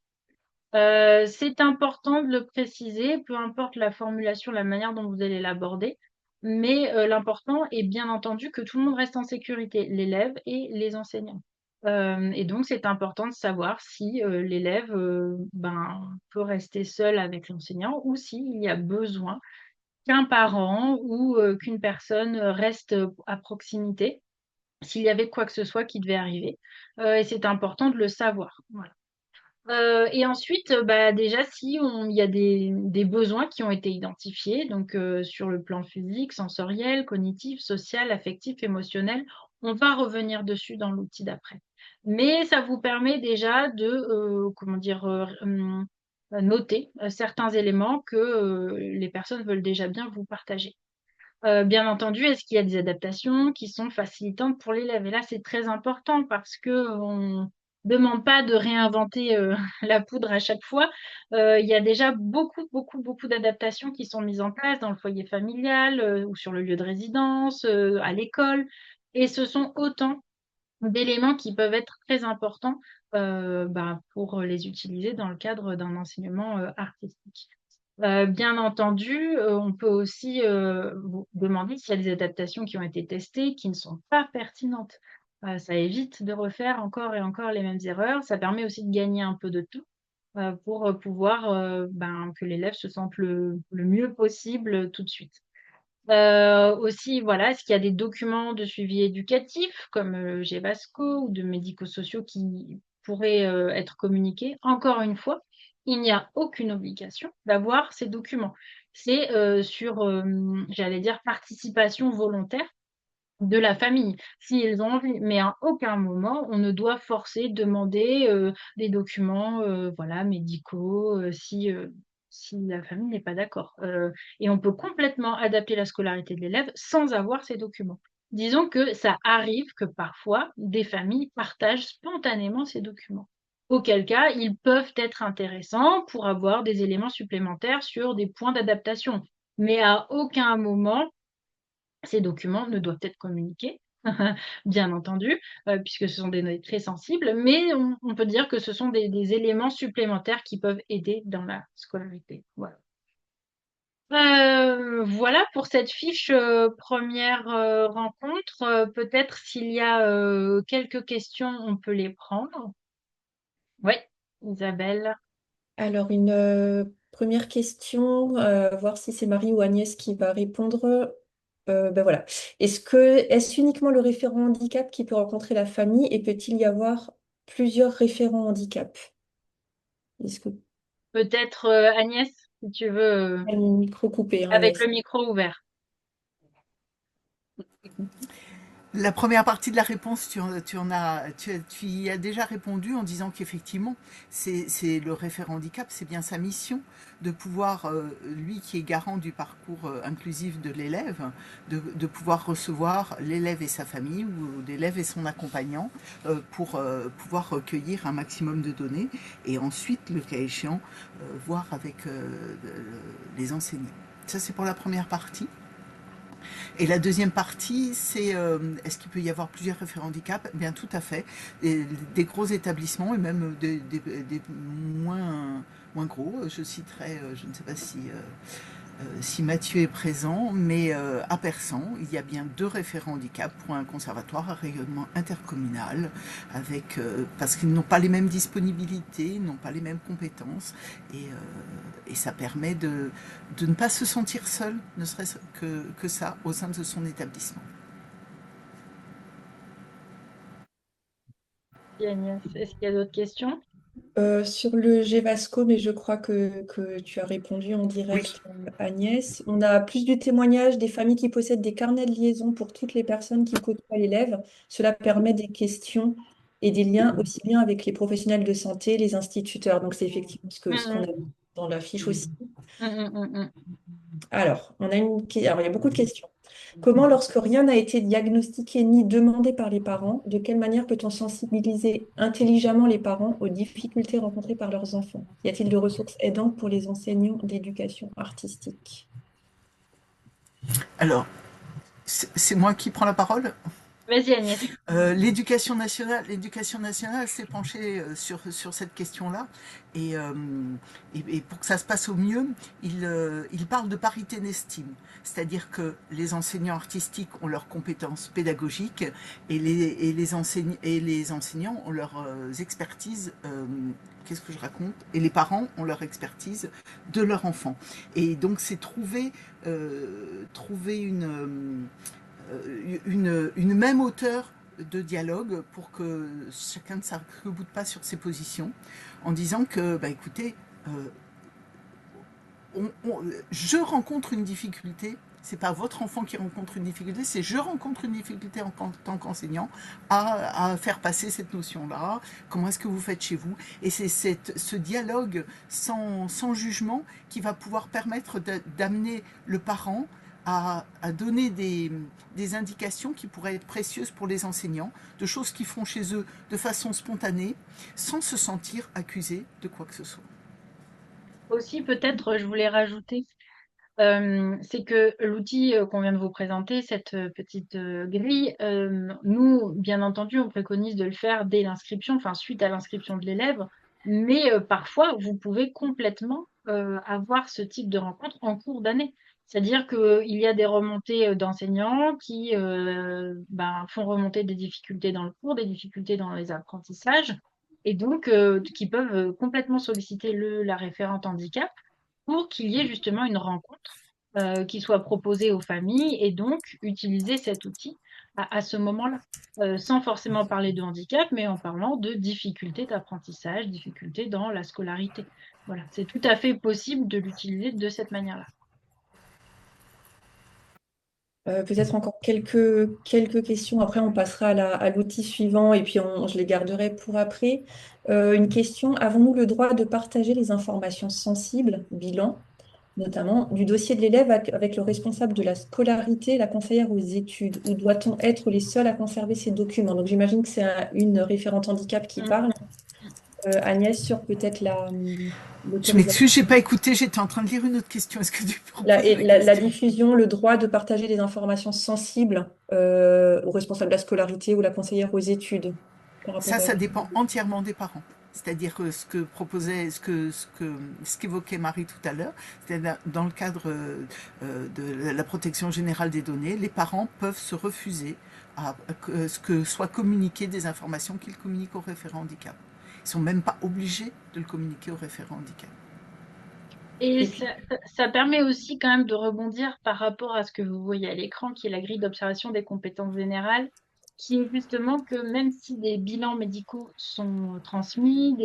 C'est important de le préciser, peu importe la formulation, la manière dont vous allez l'aborder, mais l'important est bien entendu que tout le monde reste en sécurité, l'élève et les enseignants. Et donc c'est important de savoir si, l'élève, peut rester seul avec l'enseignant ou s'il y a besoin qu'un parent ou qu'une personne, reste, à proximité, s'il y avait quoi que ce soit qui devait arriver, et c'est important de le savoir, voilà. Et ensuite, déjà si il y a des besoins qui ont été identifiés, donc sur le plan physique, sensoriel, cognitif, social, affectif, émotionnel, on va revenir dessus dans l'outil d'après. Mais ça vous permet déjà de, comment dire? Noter, certains éléments que, les personnes veulent déjà bien vous partager. Bien entendu, est-ce qu'il y a des adaptations qui sont facilitantes pour l'élève? Et là, c'est très important parce qu'on demande pas de réinventer, la poudre à chaque fois. Il y a déjà beaucoup, beaucoup, beaucoup d'adaptations qui sont mises en place dans le foyer familial, ou sur le lieu de résidence, à l'école, et ce sont autant d'éléments qui peuvent être très importants, pour les utiliser dans le cadre d'un enseignement, artistique. Bien entendu, on peut aussi, vous demander s'il y a des adaptations qui ont été testées, qui ne sont pas pertinentes. Ça évite de refaire encore et encore les mêmes erreurs. Ça permet aussi de gagner un peu de temps, pour, pouvoir, que l'élève se sente le mieux possible, tout de suite. Aussi, voilà, est-ce qu'il y a des documents de suivi éducatif comme, GEVASCO ou de médico-sociaux qui pourraient, être communiqués? Encore une fois, il n'y a aucune obligation d'avoir ces documents. C'est, j'allais dire participation volontaire de la famille, s'ils ont envie. Mais à aucun moment, on ne doit forcer, demander, des documents, voilà, médicaux, si la famille n'est pas d'accord. Et on peut complètement adapter la scolarité de l'élève sans avoir ces documents. Disons que ça arrive que parfois, des familles partagent spontanément ces documents. Auquel cas, ils peuvent être intéressants pour avoir des éléments supplémentaires sur des points d'adaptation. Mais à aucun moment, ces documents ne doivent être communiqués, bien entendu, puisque ce sont des données très sensibles, mais on peut dire que ce sont des éléments supplémentaires qui peuvent aider dans la scolarité. Voilà. Voilà pour cette fiche, première, rencontre. Peut-être s'il y a, quelques questions, on peut les prendre. Oui, Isabelle? Alors, une première question, voir si c'est Marie ou Agnès qui va répondre. Ben voilà. Est-ce uniquement le référent handicap qui peut rencontrer la famille et peut-il y avoir plusieurs référents handicap? Est-ce que Peut-être, Agnès, si tu veux, le micro coupé, hein, avec Agnès? le micro ouvert. La première partie de la réponse, tu y as déjà répondu en disant qu'effectivement, c'est le référent handicap, c'est bien sa mission de pouvoir, lui qui est garant du parcours inclusif de l'élève, de pouvoir recevoir l'élève et sa famille ou l'élève et son accompagnant pour pouvoir recueillir un maximum de données et ensuite, le cas échéant, voir avec les enseignants. Ça, c'est pour la première partie. Et la deuxième partie, c'est est-ce qu'il peut y avoir plusieurs référents handicap? Bien, tout à fait. Et des gros établissements et même des moins gros. Je citerai, je ne sais pas si Mathieu est présent, mais à Persan, il y a bien 2 référents handicap pour un conservatoire à rayonnement intercommunal, parce qu'ils n'ont pas les mêmes disponibilités, n'ont pas les mêmes compétences, et ça permet de ne pas se sentir seul, ne serait-ce que ça, au sein de son établissement. Si, Agnès, est-ce qu'il y a d'autres questions? Sur le GEVASCO, mais je crois que tu as répondu en Oui. direct, Agnès. On a plus de témoignages des familles qui possèdent des carnets de liaison pour toutes les personnes qui côtoient l'élève. Cela permet des questions et des liens aussi bien avec les professionnels de santé, les instituteurs. Donc, c'est effectivement ce qu'on a. dans la fiche aussi. Mmh, mmh, mmh, mmh. Alors, alors, il y a beaucoup de questions. Comment, lorsque rien n'a été diagnostiqué ni demandé par les parents, de quelle manière peut-on sensibiliser intelligemment les parents aux difficultés rencontrées par leurs enfants? Y a-t-il de ressources aidantes pour les enseignants d'éducation artistique? Alors, c'est moi qui prends la parole. Vas-y Agnès. L'éducation nationale s'est penchée sur cette question-là et, euh, et pour que ça se passe au mieux, il parle de parité d'estime, c'est-à-dire que les enseignants artistiques ont leurs compétences pédagogiques et les enseignants ont leurs expertises. Qu'est-ce que je raconte? Et les parents ont leur expertise de leur enfant. Et donc c'est trouver une même hauteur de dialogue pour que chacun ne s'arc-boute pas sur ses positions en disant que, bah, écoutez, euh, je rencontre une difficulté, c'est pas votre enfant qui rencontre une difficulté, c'est je rencontre une difficulté en tant qu'enseignant à faire passer cette notion-là. Comment est-ce que vous faites chez vous? Et c'est ce dialogue sans jugement qui va pouvoir permettre d'amener le parent à donner des indications qui pourraient être précieuses pour les enseignants, de choses qu'ils font chez eux de façon spontanée, sans se sentir accusés de quoi que ce soit. Aussi peut-être, je voulais rajouter, c'est que l'outil, qu'on vient de vous présenter, cette, petite, grille, nous, bien entendu, on préconise de le faire dès l'inscription, enfin suite à l'inscription de l'élève, mais parfois vous pouvez complètement, avoir ce type de rencontre en cours d'année. C'est-à-dire qu'il y a des remontées, d'enseignants qui, ben, font remonter des difficultés dans le cours, des difficultés dans les apprentissages et donc qui peuvent, complètement solliciter la référente handicap pour qu'il y ait justement une rencontre qui soit proposée aux familles et donc utiliser cet outil à ce moment-là, sans forcément parler de handicap, mais en parlant de difficultés d'apprentissage, difficultés dans la scolarité. Voilà, c'est tout à fait possible de l'utiliser de cette manière-là. Peut-être encore quelques questions. Après, on passera à l'outil suivant et puis je les garderai pour après. Une question, avons-nous le droit de partager les informations sensibles, bilan, notamment du dossier de l'élève avec le responsable de la scolarité, la conseillère aux études, ou doit-on être les seuls à conserver ces documents? Donc j'imagine que c'est une référente handicap qui Mmh. parle. Agnès, sur peut-être Je l'autorisation. m'excuse, j'ai pas écouté, j'étais en train de lire une autre question. Est-ce que tu peux La, reposer et la la question? diffusion, le droit de partager des informations sensibles aux responsables de la scolarité ou la conseillère aux études par rapport Ça dépend entièrement des parents. C'est-à-dire que ce que proposait, ce qu'évoquait Marie tout à l'heure, c'est dans le cadre de la protection générale des données, les parents peuvent se refuser à ce que soient communiquées des informations qu'ils communiquent au référent handicap. Ils sont même pas obligés de le communiquer au référent handicap. Et et ça permet aussi quand même de rebondir par rapport à ce que vous voyez à l'écran, qui est la grille d'observation des compétences générales, qui est justement que même si des bilans médicaux sont transmis,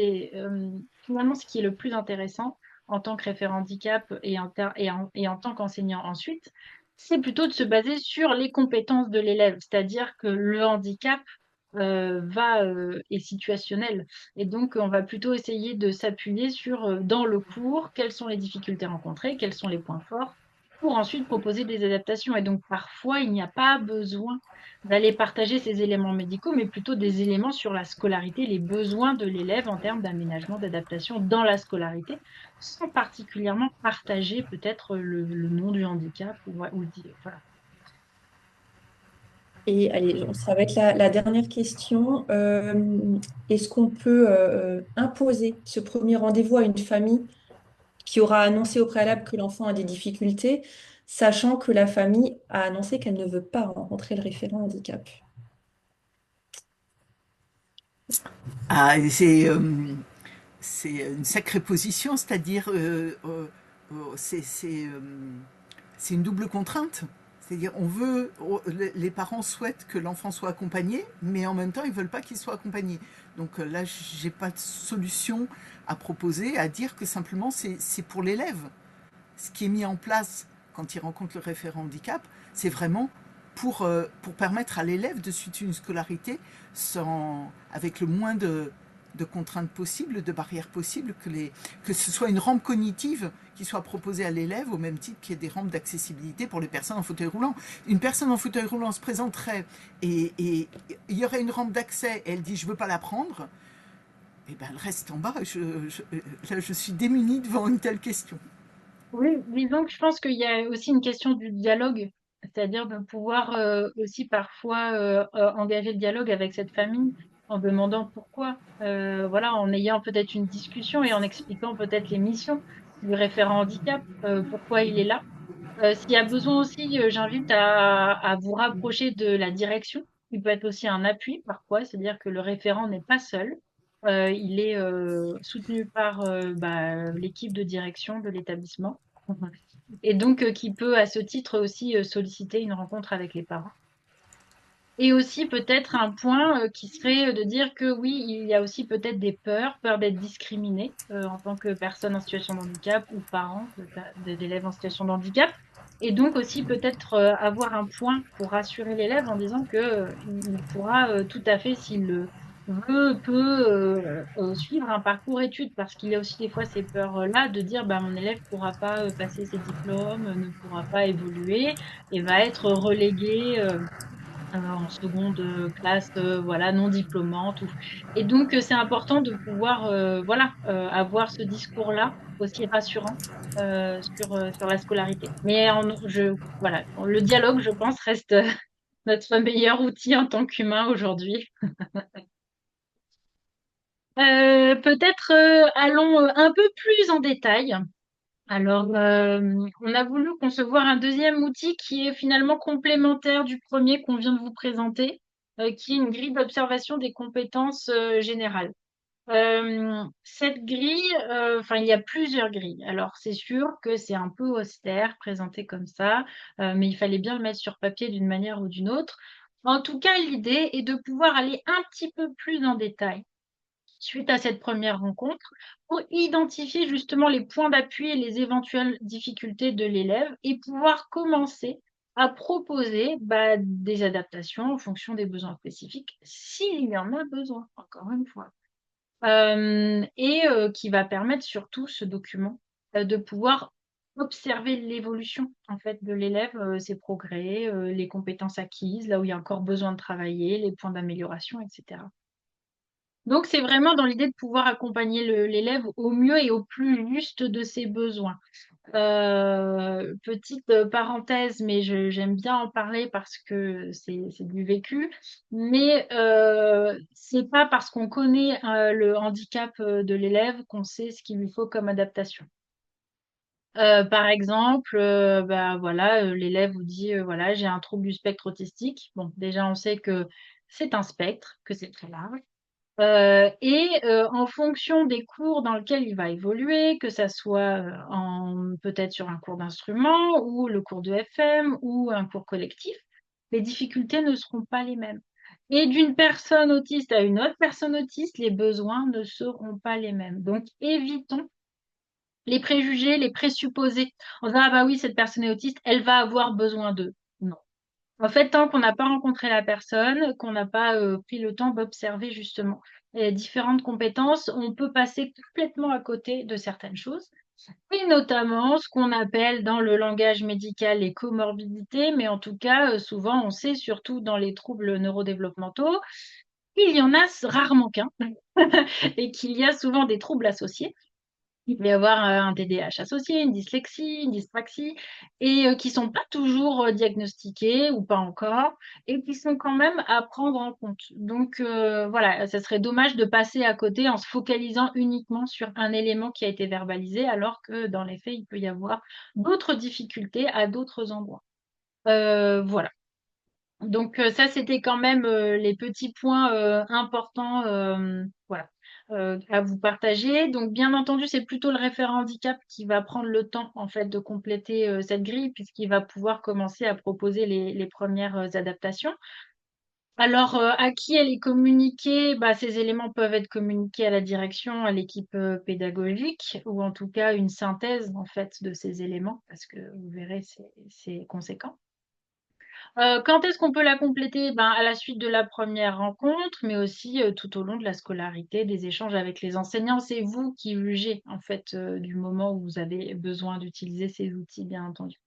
finalement, ce qui est le plus intéressant en tant que référent handicap et en tant qu'enseignant ensuite, c'est plutôt de se baser sur les compétences de l'élève, c'est-à-dire que le handicap est situationnel. Et donc, on va plutôt essayer de s'appuyer sur, dans le cours, quelles sont les difficultés rencontrées, quels sont les points forts, pour ensuite proposer des adaptations. Et donc, parfois, il n'y a pas besoin d'aller partager ces éléments médicaux, mais plutôt des éléments sur la scolarité, les besoins de l'élève en termes d'aménagement, d'adaptation dans la scolarité, sans particulièrement partager peut-être le nom du handicap voilà. allez, ça va être la dernière question. Est-ce qu'on peut imposer ce premier rendez-vous à une famille qui aura annoncé au préalable que l'enfant a des difficultés, sachant que la famille a annoncé qu'elle ne veut pas rencontrer le référent handicap? Ah, c'est une sacrée position, c'est-à-dire c'est une double contrainte. C'est-à-dire les parents souhaitent que l'enfant soit accompagné, mais en même temps ils veulent pas qu'il soit accompagné. Donc là, j'ai pas de solution à proposer, à dire que simplement c'est pour l'élève. Ce qui est mis en place quand il rencontre le référent handicap, c'est vraiment pour permettre à l'élève de suivre une scolarité avec le moins de contraintes possibles, de barrières possibles, que ce soit une rampe cognitive qui soit proposée à l'élève au même titre qu'il y ait des rampes d'accessibilité pour les personnes en fauteuil roulant. Une personne en fauteuil roulant se présenterait et il y aurait une rampe d'accès et elle dit je veux pas la prendre, et ben elle reste en bas. Là, je suis démunie devant une telle question. Oui, disons que je pense qu'il y a aussi une question du dialogue, c'est-à-dire de pouvoir aussi parfois engager le dialogue avec cette famille en demandant pourquoi, voilà, en ayant peut-être une discussion et en expliquant peut-être les missions du référent handicap, pourquoi il est là. S'il y a besoin aussi, j'invite à vous rapprocher de la direction, qui peut être aussi un appui parfois, c'est-à-dire que le référent n'est pas seul. Il est soutenu par bah, l'équipe de direction de l'établissement. Et donc, qui peut à ce titre aussi solliciter une rencontre avec les parents. Et aussi peut-être un point qui serait de dire que oui, il y a aussi peut-être des peurs, peur d'être discriminé en tant que personne en situation de handicap ou parent d'élèves en situation de handicap. Et donc aussi peut-être avoir un point pour rassurer l'élève en disant que il pourra tout à fait, s'il le veut, peut suivre un parcours études, parce qu'il y a aussi des fois ces peurs-là de dire bah mon élève pourra pas passer ses diplômes, ne pourra pas évoluer et va être relégué. En seconde classe, voilà, non diplômante ou et donc c'est important de pouvoir, voilà, avoir ce discours-là aussi rassurant, sur la scolarité. Mais en je voilà, le dialogue, je pense, reste notre meilleur outil en tant qu'humain aujourd'hui. Peut-être, allons, un peu plus en détail. Alors, on a voulu concevoir un deuxième outil qui est finalement complémentaire du premier qu'on vient de vous présenter, qui est une grille d'observation des compétences générales. Cette grille, enfin, il y a plusieurs grilles. Alors, c'est sûr que c'est un peu austère présenté comme ça, mais il fallait bien le mettre sur papier d'une manière ou d'une autre. En tout cas, l'idée est de pouvoir aller un petit peu plus en détail suite à cette première rencontre, pour identifier justement les points d'appui et les éventuelles difficultés de l'élève et pouvoir commencer à proposer bah, des adaptations en fonction des besoins spécifiques, s'il y en a besoin, encore une fois. Qui va permettre surtout ce document de pouvoir observer l'évolution en fait de l'élève, ses progrès, les compétences acquises, là où il y a encore besoin de travailler, les points d'amélioration, etc. Donc, c'est vraiment dans l'idée de pouvoir accompagner l'élève au mieux et au plus juste de ses besoins. Petite parenthèse, mais j'aime bien en parler parce que c'est du vécu. Mais c'est pas parce qu'on connaît le handicap de l'élève qu'on sait ce qu'il lui faut comme adaptation. Par exemple, bah voilà, l'élève vous dit voilà, j'ai un trouble du spectre autistique. Bon, déjà, on sait que c'est un spectre, que c'est très large. En fonction des cours dans lesquels il va évoluer, que ça soit, peut-être sur un cours d'instrument ou le cours de FM ou un cours collectif, les difficultés ne seront pas les mêmes. Et d'une personne autiste à une autre personne autiste, les besoins ne seront pas les mêmes. Donc évitons les préjugés, les présupposés. On disant: «Ah bah oui, cette personne est autiste, elle va avoir besoin d'eux». Non. En fait, tant qu'on n'a pas rencontré la personne, qu'on n'a pas, pris le temps d'observer justement les différentes compétences, on peut passer complètement à côté de certaines choses et notamment ce qu'on appelle dans le langage médical les comorbidités, mais en tout cas, souvent on sait surtout dans les troubles neurodéveloppementaux, il y en a rarement qu'un et qu'il y a souvent des troubles associés. Il peut y avoir, un TDAH associé, une dyslexie, une dyspraxie qui sont pas toujours, diagnostiqués ou pas encore et qui sont quand même à prendre en compte. Donc voilà, ça serait dommage de passer à côté en se focalisant uniquement sur un élément qui a été verbalisé, alors que dans les faits, il peut y avoir d'autres difficultés à d'autres endroits. Voilà. Donc ça, c'était quand même, les petits points, importants, voilà, à vous partager. Donc bien entendu, c'est plutôt le référent handicap qui va prendre le temps, en fait, de compléter, cette grille puisqu'il va pouvoir commencer à proposer les 1res, adaptations. Alors, à qui elle est communiquée? Bah, ces éléments peuvent être communiqués à la direction, à l'équipe, pédagogique ou en tout cas une synthèse, en fait, de ces éléments parce que vous verrez, c'est conséquent. Quand est-ce qu'on peut la compléter? Ben, à la suite de la première rencontre, mais aussi, tout au long de la scolarité, des échanges avec les enseignants. C'est vous qui jugez, en fait, du moment où vous avez besoin d'utiliser ces outils, bien entendu.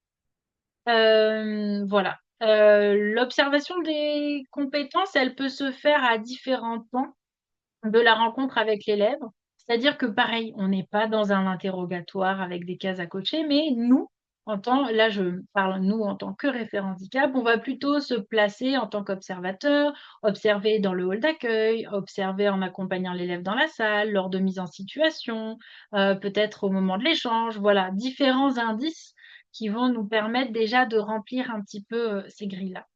Voilà. L'observation des compétences, elle peut se faire à différents temps de la rencontre avec l'élève. C'est-à-dire que pareil, on n'est pas dans un interrogatoire avec des cases à cocher, mais nous, là je parle nous en tant que référent handicap, on va plutôt se placer en tant qu'observateur, observer dans le hall d'accueil, observer en accompagnant l'élève dans la salle, lors de mise en situation, peut-être au moment de l'échange, voilà, différents indices qui vont nous permettre déjà de remplir un petit peu ces grilles-là.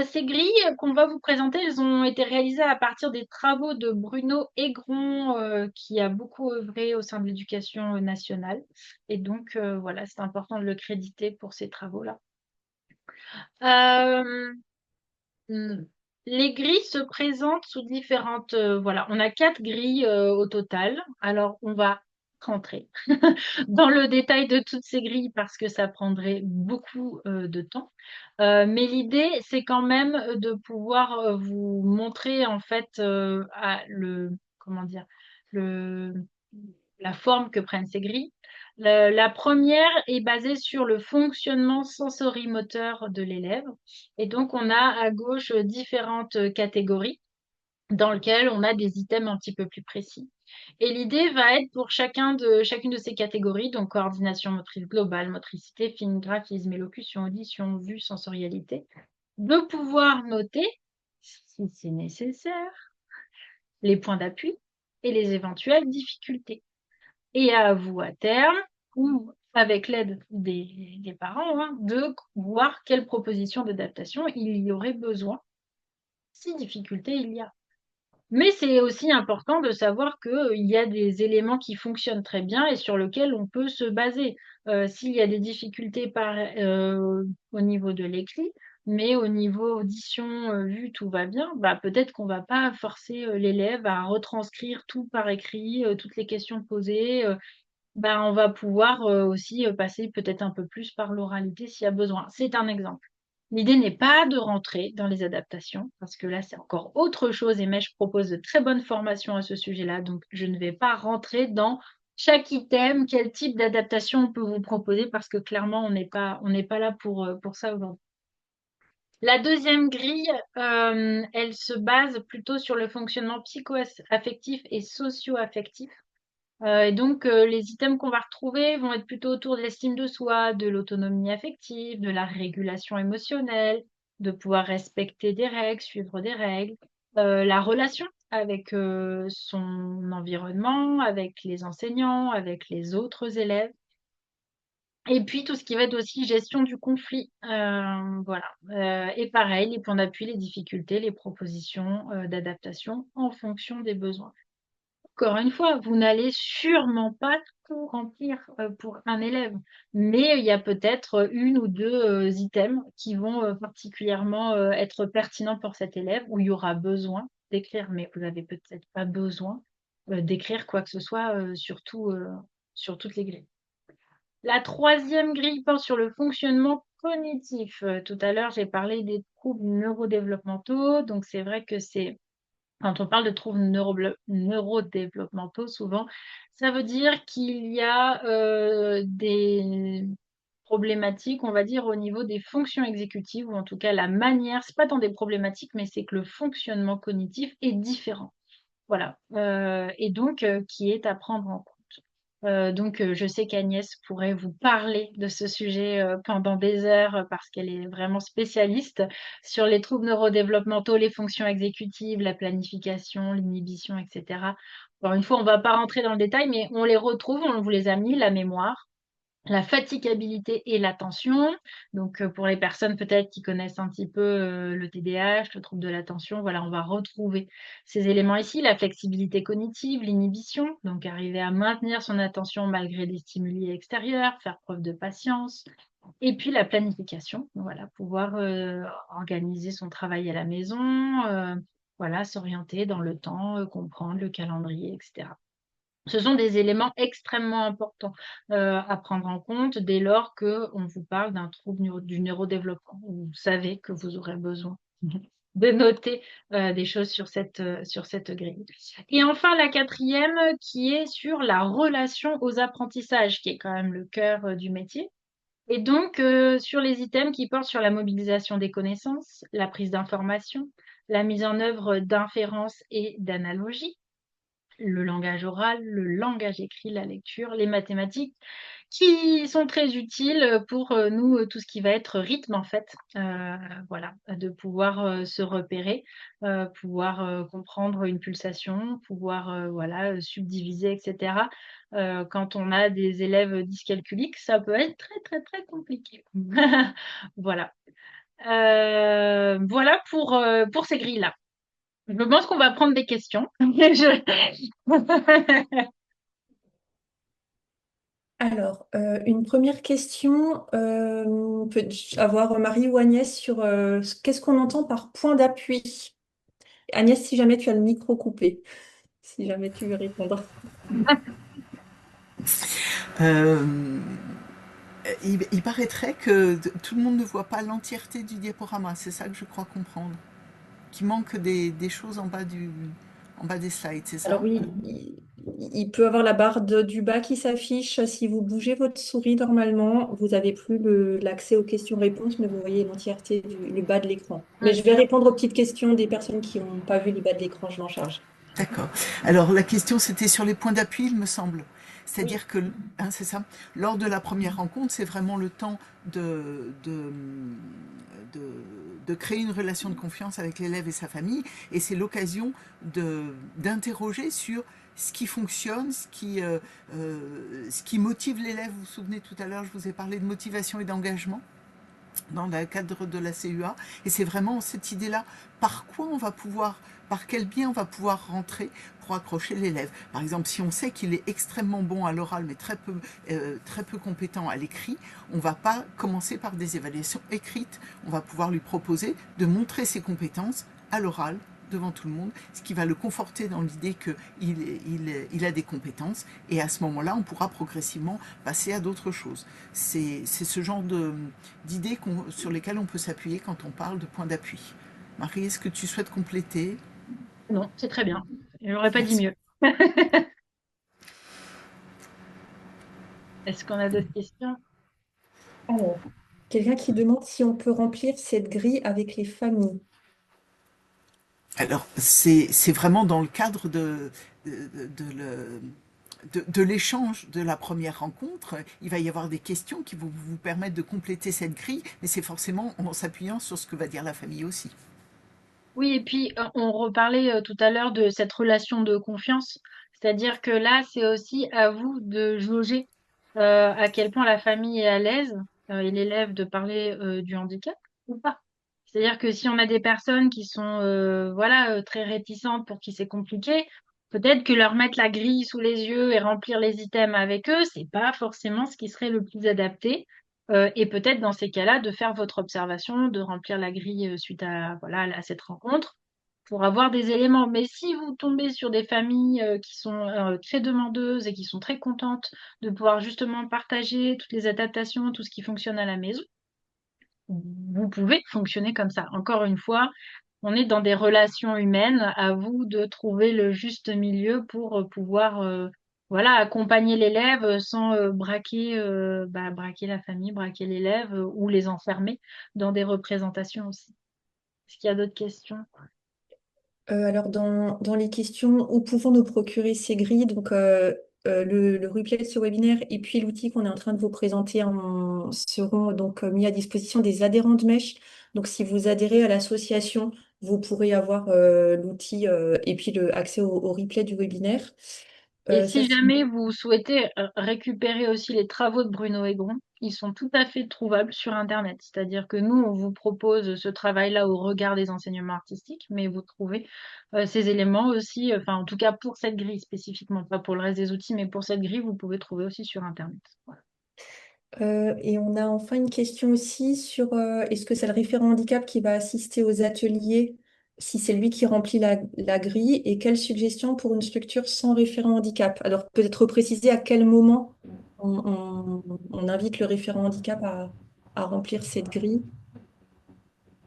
Ces grilles qu'on va vous présenter, elles ont été réalisées à partir des travaux de Bruno Aigron, qui a beaucoup œuvré au sein de l'éducation, nationale et donc voilà, c'est important de le créditer pour ces travaux-là. Hem Mmh. Les grilles se présentent sous différentes, voilà, on a 4 grilles, au total. Alors on va rentrer dans le détail de toutes ces grilles parce que ça prendrait beaucoup, de temps. Mais l'idée, c'est quand même, de pouvoir, vous montrer en fait, comment dire? Le la forme que prennent ces grilles. La 1re est basée sur le fonctionnement sensorimoteur de l'élève et donc on a à gauche, différentes, catégories dans lesquelles on a des items un petit peu plus précis. Et l'idée va être pour chacune de ces catégories, donc coordination motrice globale, motricité fine, graphisme, élocution, audition, vue, sensorialité, de pouvoir noter, si c'est nécessaire, les points d'appui et les éventuelles difficultés. Et à vous à terme, ou avec l'aide des parents, hein, de voir quelle proposition d'adaptation il y aurait besoin, si difficulté il y a. Mais c'est aussi important de savoir qu'il y a des éléments qui fonctionnent très bien et sur lesquels on peut se baser. S'il y a des difficultés au niveau de l'écrit, mais au niveau audition, vue, tout va bien, bah, peut-être qu'on va pas forcer, l'élève à retranscrire tout par écrit, toutes les questions posées, bah, on va pouvoir, aussi, passer peut-être un peu plus par l'oralité s'il y a besoin. C'est un exemple. L'idée n'est pas de rentrer dans les adaptations, parce que là, c'est encore autre chose et Mèche propose de très bonnes formations à ce sujet-là, donc je ne vais pas rentrer dans chaque item, quel type d'adaptation on peut vous proposer, parce que clairement, on n'est pas là pour ça aujourd'hui. La 2e grille, elle se base plutôt sur le fonctionnement psycho-affectif et socio-affectif. Et donc, les items qu'on va retrouver vont être plutôt autour de l'estime de soi, de l'autonomie affective, de la régulation émotionnelle, de pouvoir respecter des règles, suivre des règles, la relation avec, son environnement, avec les enseignants, avec les autres élèves et puis tout ce qui va être aussi gestion du conflit, voilà, et pareil, les points d'appui, les difficultés, les propositions, d'adaptation en fonction des besoins. Encore une fois, vous n'allez sûrement pas tout remplir, pour un élève, mais il y a peut-être, 1 ou 2 items qui vont, particulièrement, être pertinents pour cet élève, où il y aura besoin d'écrire, mais vous n'avez peut-être pas besoin, d'écrire quoi que ce soit, sur toutes les grilles. La 3e grille porte sur le fonctionnement cognitif. Tout à l'heure, j'ai parlé des troubles neurodéveloppementaux, donc c'est vrai que c'est quand on parle de troubles neurodéveloppementaux, souvent, ça veut dire qu'il y a, des problématiques, on va dire, au niveau des fonctions exécutives ou en tout cas la manière c'est pas tant des problématiques, mais c'est que le fonctionnement cognitif est différent. Voilà, et donc qui est à prendre en compte. Donc je sais qu'Agnès pourrait vous parler de ce sujet, pendant des heures, parce qu'elle est vraiment spécialiste sur les troubles neurodéveloppementaux, les fonctions exécutives, la planification, l'inhibition et cetera. Encore une fois, on ne va pas rentrer dans le détail, mais on les retrouve, on vous les a mis, la mémoire, la fatigabilité et l'attention. Donc, pour les personnes peut-être qui connaissent un petit peu, le TDAH, le trouble de l'attention, voilà, on va retrouver ces éléments ici. La flexibilité cognitive, l'inhibition, donc arriver à maintenir son attention malgré des stimuli extérieurs, faire preuve de patience. Et puis la planification, voilà, pouvoir, organiser son travail à la maison, voilà, s'orienter dans le temps, comprendre le calendrier et cetera. Ce sont des éléments extrêmement importants à prendre en compte dès lors qu'on vous parle d'un trouble du neurodéveloppement. Vous savez que vous aurez besoin de noter des choses sur cette grille. Et enfin, la quatrième qui est sur la relation aux apprentissages, qui est quand même le cœur du métier. Et donc, sur les items qui portent sur la mobilisation des connaissances, la prise d'information, la mise en œuvre d'inférences et d'analogies, le langage oral, le langage écrit, la lecture, les mathématiques, qui sont très utiles pour nous, tout ce qui va être rythme en fait. Voilà, de pouvoir se repérer, pouvoir comprendre une pulsation, pouvoir voilà, subdiviser, etc. Quand on a des élèves dyscalculiques, ça peut être très très très compliqué. Voilà. Voilà pour ces grilles-là. Je pense qu'on va prendre des questions. Alors, une première question, peut avoir Marie ou Agnès sur qu'est-ce qu'on entend par point d'appui? Agnès, si jamais tu as le micro coupé, si jamais tu veux répondre. Euh, il paraîtrait que tout le monde ne voit pas l'entièreté du diaporama, c'est ça que je crois comprendre. Qu'il manque des choses en bas des slides, c'est Alors ça? oui, il peut avoir la barre du bas qui s'affiche. Si vous bougez votre souris normalement, vous n'avez plus l'accès aux questions-réponses, mais vous voyez l'entièreté le bas de l'écran. Mais je vais répondre aux petites questions des personnes qui n'ont pas vu le bas de l'écran, je m'en charge. D'accord. Alors la question c'était sur les points d'appui, il me semble. Oui. C'est-à-dire que, hein, c'est ça, lors de la première rencontre, c'est vraiment le temps de, de créer une relation de confiance avec l'élève et sa famille, et c'est l'occasion d'interroger sur ce qui fonctionne, ce qui motive l'élève. Vous vous souvenez tout à l'heure, je vous ai parlé de motivation et d'engagement dans le cadre de la CUA. Et c'est vraiment cette idée-là, par quoi on va pouvoir, par quel biais on va pouvoir rentrer pour accrocher l'élève. Par exemple, si on sait qu'il est extrêmement bon à l'oral, mais très peu compétent à l'écrit, on ne va pas commencer par des évaluations écrites. On va pouvoir lui proposer de montrer ses compétences à l'oral, devant tout le monde, ce qui va le conforter dans l'idée qu'il a des compétences, et à ce moment-là, on pourra progressivement passer à d'autres choses. C'est ce genre d'idées sur lesquelles on peut s'appuyer quand on parle de points d'appui. Marie, est-ce que tu souhaites compléter? Non, c'est très bien. Je n'aurais pas dit Merci. mieux. Est-ce qu'on a d'autres questions? Alors, quelqu'un qui demande si on peut remplir cette grille avec les familles. Alors, c'est vraiment dans le cadre de l'échange de la première rencontre. Il va y avoir des questions qui vont vous permettre de compléter cette grille, mais c'est forcément en s'appuyant sur ce que va dire la famille aussi. Oui, et puis on reparlait tout à l'heure de cette relation de confiance. C'est-à-dire que là, c'est aussi à vous de jauger à quel point la famille est à l'aise et l'élève de parler du handicap ou pas. C'est-à-dire que si on a des personnes qui sont voilà très réticentes pour qui c'est compliqué, peut-être que leur mettre la grille sous les yeux et remplir les items avec eux, c'est pas forcément ce qui serait le plus adapté. Et peut-être dans ces cas-là, de faire votre observation, de remplir la grille suite à, voilà, à cette rencontre pour avoir des éléments. Mais si vous tombez sur des familles qui sont très demandeuses et qui sont très contentes de pouvoir justement partager toutes les adaptations, tout ce qui fonctionne à la maison, vous pouvez fonctionner comme ça. Encore une fois, on est dans des relations humaines. À vous de trouver le juste milieu pour pouvoir voilà, accompagner l'élève sans braquer la famille, braquer l'élève ou les enfermer dans des représentations aussi. Est-ce qu'il y a d'autres questions? Alors, dans les questions, où pouvons-nous procurer ces grilles? Donc, le replay de ce webinaire et puis l'outil qu'on est en train de vous présenter seront donc mis à disposition des adhérents de Mèche. Donc, si vous adhérez à l'association, vous pourrez avoir l'outil et puis accès au replay du webinaire. Et Ça, si jamais vous souhaitez récupérer aussi les travaux de Bruno Aigron, ils sont tout à fait trouvables sur Internet. C'est-à-dire que nous, on vous propose ce travail-là au regard des enseignements artistiques, mais vous trouvez ces éléments aussi, enfin en tout cas pour cette grille spécifiquement, pas pour le reste des outils, mais pour cette grille, vous pouvez trouver aussi sur Internet. Voilà. Et on a enfin une question aussi sur est-ce que c'est le référent handicap qui va assister aux ateliers si c'est lui qui remplit la grille, et quelle suggestion pour une structure sans référent handicap? Alors peut-être préciser à quel moment on invite le référent handicap à remplir cette grille.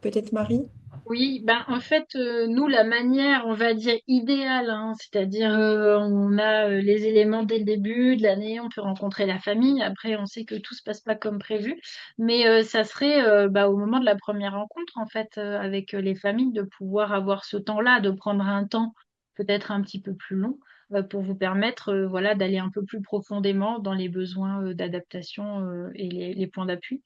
Peut-être Marie? Oui, ben en fait, nous, la manière, on va dire idéale, hein, c'est-à-dire on a les éléments dès le début de l'année, on peut rencontrer la famille. Après, on sait que tout se passe pas comme prévu, mais ça serait bah, au moment de la première rencontre, en fait, avec les familles, de pouvoir avoir ce temps-là, de prendre un temps peut-être un petit peu plus long pour vous permettre, voilà, d'aller un peu plus profondément dans les besoins d'adaptation et les points d'appui.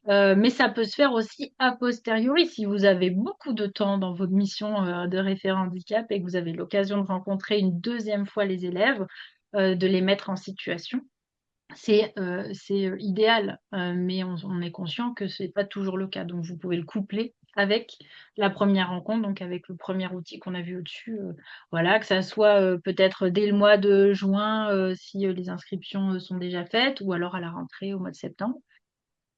Mais ça peut se faire aussi a posteriori si vous avez beaucoup de temps dans votre mission de référent handicap et que vous avez l'occasion de rencontrer une deuxième fois les élèves, de les mettre en situation. C'est idéal, mais on est conscient que c'est pas toujours le cas. Donc vous pouvez le coupler avec la première rencontre, donc avec le premier outil qu'on a vu au-dessus. Voilà, que ça soit peut-être dès le mois de juin si les inscriptions sont déjà faites, ou alors à la rentrée au mois de septembre.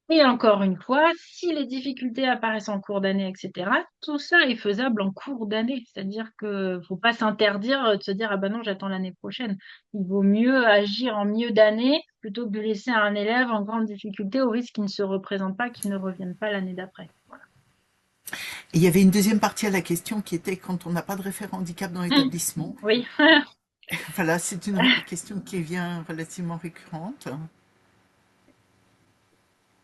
Et encore une fois, si les difficultés apparaissent en cours d'année, etc., tout ça est faisable en cours d'année. C'est-à-dire que faut pas s'interdire de se dire, ah ben non, j'attends l'année prochaine. Il vaut mieux agir en milieu d'année plutôt que de laisser un élève en grande difficulté au risque qu'il ne se représente pas, qu'il ne revienne pas l'année d'après. Voilà. Et il y avait une deuxième partie à la question qui était quand on n'a pas de référent handicap dans l'établissement. Oui. Voilà, c'est une question qui vient relativement récurrente.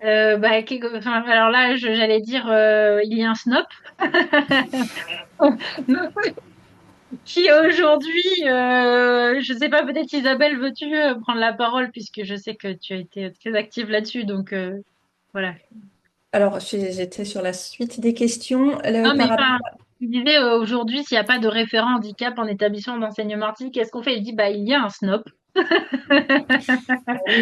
Bah, enfin, alors là, j'allais dire, il y a un SNOP. Qui aujourd'hui, je sais pas, peut-être Isabelle, veux-tu prendre la parole puisque je sais que tu as été très active là-dessus, donc voilà. Alors, j'étais sur la suite des questions. Non, mais Par rapport. enfin, tu disais aujourd'hui, s'il n'y a pas de référent handicap en établissement d'enseignement artistique, qu'est-ce qu'on fait? Il dit, bah, il y a un SNOP. Oui,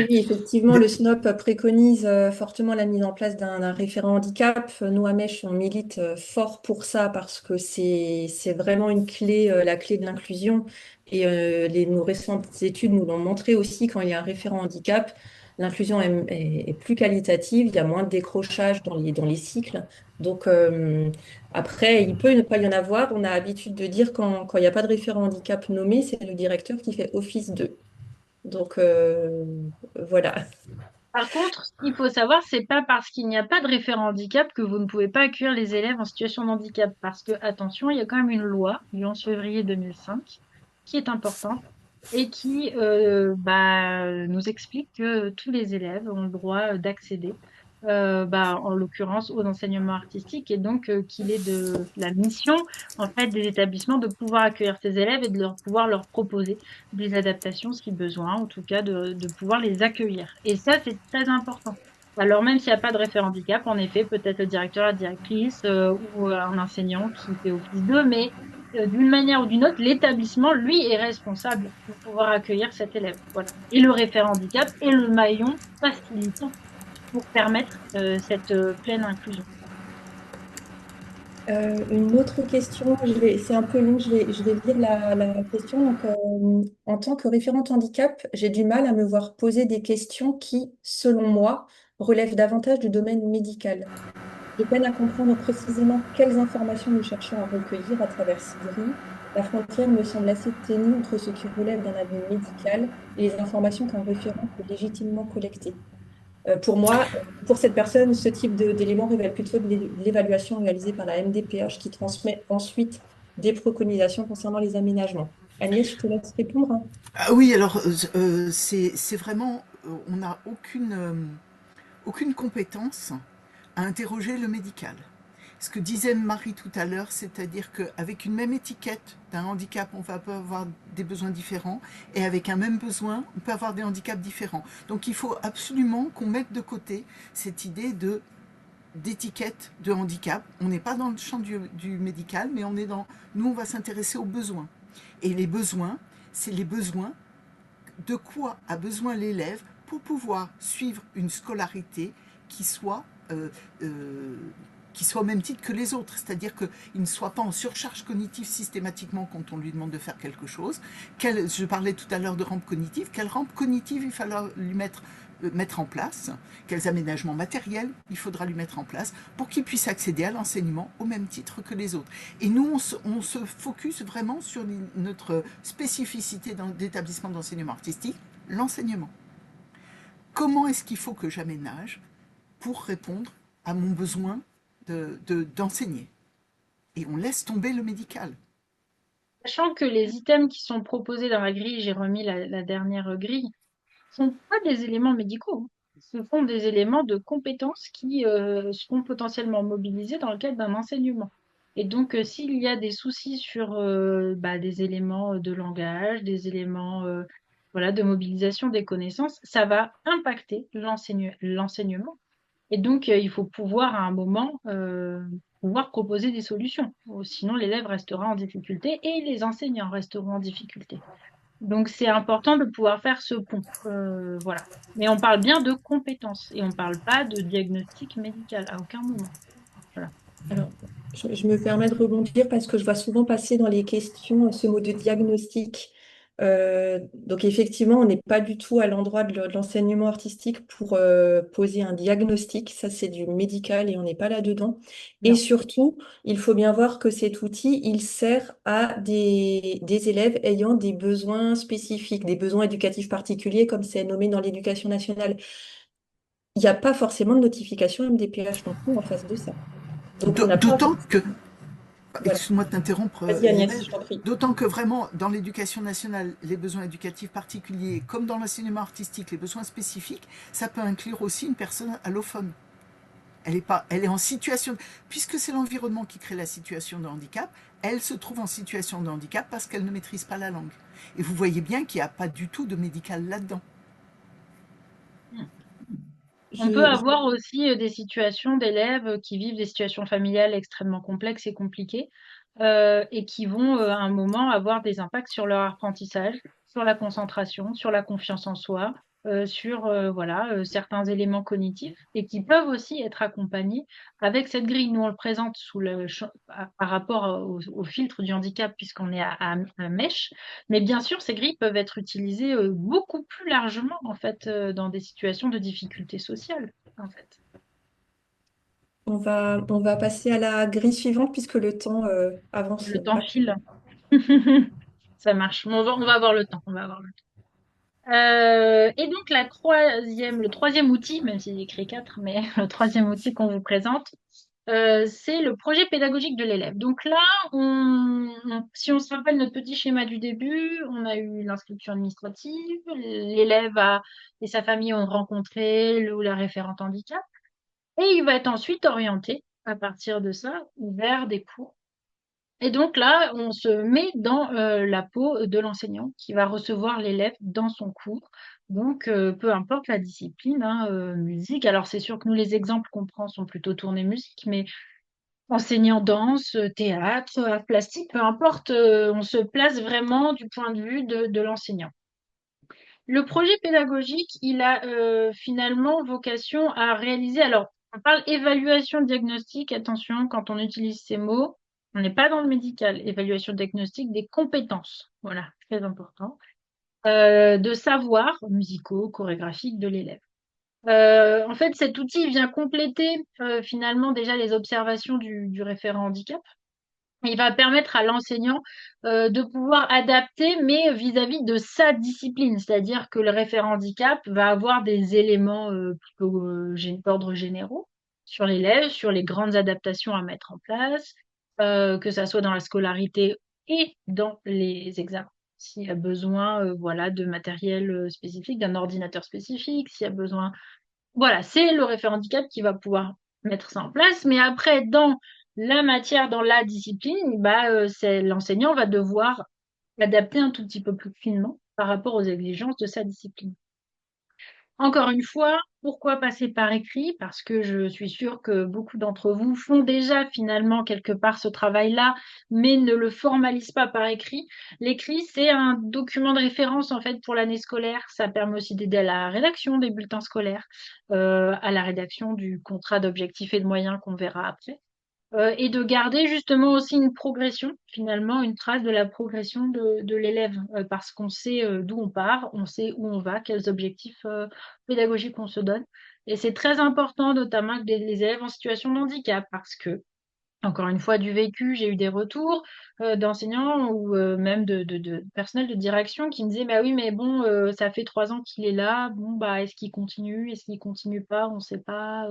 oui, effectivement, le SNOP préconise fortement la mise en place d'un référent handicap. Nous, à Mèche, on milite fort pour ça parce que c'est vraiment une clé, la clé de l'inclusion. Et nos récentes études nous l'ont montré aussi, quand il y a un référent handicap, l'inclusion est plus qualitative, il y a moins de décrochage dans les cycles. Donc, après, il peut ne pas y en avoir. On a l'habitude de dire quand il n'y a pas de référent handicap nommé, c'est le directeur qui fait office de. Donc, voilà. Par contre, ce qu'il faut savoir, c'est pas parce qu'il n'y a pas de référent handicap que vous ne pouvez pas accueillir les élèves en situation de handicap. Parce que, attention, il y a quand même une loi du 11 février 2005 qui est importante et qui bah, nous explique que tous les élèves ont le droit d'accéder, bah, en l'occurrence, aux enseignements artistiques, et donc qu'il est de la mission en fait des établissements de pouvoir accueillir ces élèves et de pouvoir leur proposer des adaptations si besoin, en tout cas de pouvoir les accueillir. Et ça, c'est très important. Alors même s'il n'y a pas de référent handicap, en effet, peut-être le directeur, la directrice ou un enseignant qui fait office d'eux, mais d'une manière ou d'une autre, l'établissement, lui, est responsable pour pouvoir accueillir cet élève. Voilà. Et le référent handicap est le maillon facilitant pour permettre cette pleine inclusion. Une autre question, c'est un peu long, je vais lire la question. Donc, en tant que référente handicap, j'ai du mal à me voir poser des questions qui, selon moi, relèvent davantage du domaine médical. Je peine à comprendre précisément quelles informations nous cherchons à recueillir à travers Siri. La frontière me semble assez ténue entre ce qui relève d'un avis médical et les informations qu'un référent peut légitimement collecter. Pour moi, pour cette personne, ce type d'élément révèle plutôt de l'évaluation réalisée par la MDPH qui transmet ensuite des préconisations concernant les aménagements. Agnès, je te laisse répondre, hein. Ah oui, alors c'est vraiment, on n'a aucune compétence à interroger le médical. Ce que disait Marie tout à l'heure, c'est-à-dire qu'avec une même étiquette d'un handicap, on va avoir des besoins différents, et avec un même besoin, on peut avoir des handicaps différents. Donc il faut absolument qu'on mette de côté cette idée d'étiquette de handicap. On n'est pas dans le champ du médical, mais nous on va s'intéresser aux besoins. Et les besoins, c'est les besoins de quoi a besoin l'élève pour pouvoir suivre une scolarité qui soit qui soit au même titre que les autres, c'est-à-dire qu'il ne soit pas en surcharge cognitive systématiquement quand on lui demande de faire quelque chose. Je parlais tout à l'heure de rampe cognitive. Quelle rampe cognitive il va falloir lui mettre mettre en place, quels aménagements matériels il faudra lui mettre en place pour qu'il puisse accéder à l'enseignement au même titre que les autres. Et nous, on se focus vraiment sur notre spécificité d'établissement d'enseignement artistique, l'enseignement. Comment est-ce qu'il faut que j'aménage pour répondre à mon besoin d'enseigner? Et on laisse tomber le médical. Sachant que les items qui sont proposés dans la grille, j'ai remis la dernière grille, sont pas des éléments médicaux, hein. Ce sont des éléments de compétences qui seront potentiellement mobilisés dans le cadre d'un enseignement. Et donc, s'il y a des soucis sur des éléments de langage, des éléments voilà, de mobilisation des connaissances, ça va impacter l'enseignement. Et donc, il faut pouvoir à un moment pouvoir proposer des solutions. Sinon, l'élève restera en difficulté et les enseignants resteront en difficulté. Donc, c'est important de pouvoir faire ce pont. Voilà. Mais on parle bien de compétences et on ne parle pas de diagnostic médical à aucun moment. Voilà. Alors, je me permets de rebondir parce que je vois souvent passer dans les questions ce mot de diagnostic. Donc effectivement, on n'est pas du tout à l'endroit de l'enseignement artistique pour poser un diagnostic. Ça, c'est du médical et on n'est pas là-dedans. Et Non. surtout, il faut bien voir que cet outil, il sert à des élèves ayant des besoins spécifiques, des besoins éducatifs particuliers, comme c'est nommé dans l'éducation nationale. Il n'y a pas forcément de notification MDPH non plus en face de ça. Donc, on n'a pas. D'autant que, Voilà. excuse-moi de t'interrompre, Vas-y, Agnès, Isabelle, je t'en prie. d'autant que vraiment, dans l'éducation nationale, les besoins éducatifs particuliers, comme dans l'enseignement artistique, les besoins spécifiques, ça peut inclure aussi une personne allophone. Elle est en situation, puisque c'est l'environnement qui crée la situation de handicap, elle se trouve en situation de handicap parce qu'elle ne maîtrise pas la langue. Et vous voyez bien qu'il n'y a pas du tout de médical là-dedans. On peut Je- avoir aussi des situations d'élèves qui vivent des situations familiales extrêmement complexes et compliquées et qui vont à un moment avoir des impacts sur leur apprentissage, sur la concentration, sur la confiance en soi, sur voilà, certains éléments cognitifs et qui peuvent aussi être accompagnés avec cette grille. Nous, on le présente sous par rapport au filtre du handicap puisqu'on est à mèche, mais bien sûr, ces grilles peuvent être utilisées beaucoup plus largement en fait dans des situations de difficulté sociale en fait. on va passer à la grille suivante puisque le temps avance Le temps file. rapidement. Ça marche. On va avoir le temps. On va avoir le temps. Et donc le troisième outil, même s'il est écrit quatre, mais le troisième outil qu'on vous présente, c'est le projet pédagogique de l'élève. Donc là, si on se rappelle notre petit schéma du début, on a eu l'inscription administrative, et sa famille ont rencontré le ou la référente handicap, et il va être ensuite orienté à partir de ça vers des cours. Et donc là, on se met dans la peau de l'enseignant qui va recevoir l'élève dans son cours. Donc, peu importe la discipline, hein, musique. Alors, c'est sûr que nous, les exemples qu'on prend sont plutôt tournés musique, mais enseignant danse, théâtre, art plastique, peu importe, on se place vraiment du point de vue de l'enseignant. Le projet pédagogique, il a finalement vocation à réaliser, alors on parle évaluation diagnostique, attention quand on utilise ces mots, on n'est pas dans le médical, évaluation diagnostique des compétences, voilà, très important, de savoir musicaux, chorégraphiques de l'élève. En fait, cet outil vient compléter finalement déjà les observations du référent handicap. Il va permettre à l'enseignant de pouvoir adapter, mais vis-à-vis de sa discipline. C'est-à-dire que le référent handicap va avoir des éléments plutôt d'ordre généraux sur l'élève, sur les grandes adaptations à mettre en place, que ça soit dans la scolarité et dans les examens. S'il y a besoin voilà, de matériel spécifique, d'un ordinateur spécifique, s'il y a besoin voilà, c'est le référent handicap qui va pouvoir mettre ça en place. Mais après, dans la matière, dans la discipline, c'est l'enseignant va devoir adapter un tout petit peu plus finement par rapport aux exigences de sa discipline. Encore une fois, pourquoi passer par écrit? Parce que je suis sûre que beaucoup d'entre vous font déjà finalement quelque part ce travail-là, mais ne le formalisent pas par écrit. L'écrit, c'est un document de référence en fait pour l'année scolaire. Ça permet aussi d'aider à la rédaction des bulletins scolaires, à la rédaction du contrat d'objectifs et de moyens qu'on verra après. et de garder justement aussi une progression, finalement, une trace de la progression de l'élève, parce qu'on sait d'où on part, on sait où on va, quels objectifs pédagogiques on se donne. Et c'est très important, notamment avec les élèves en situation de handicap, parce que encore une fois, du vécu, j'ai eu des retours d'enseignants ou même de personnel de direction qui me disaient, bah oui, mais bon, ça fait 3 ans qu'il est là, bon, bah, est-ce qu'il continue, est-ce qu'il continue pas, on sait pas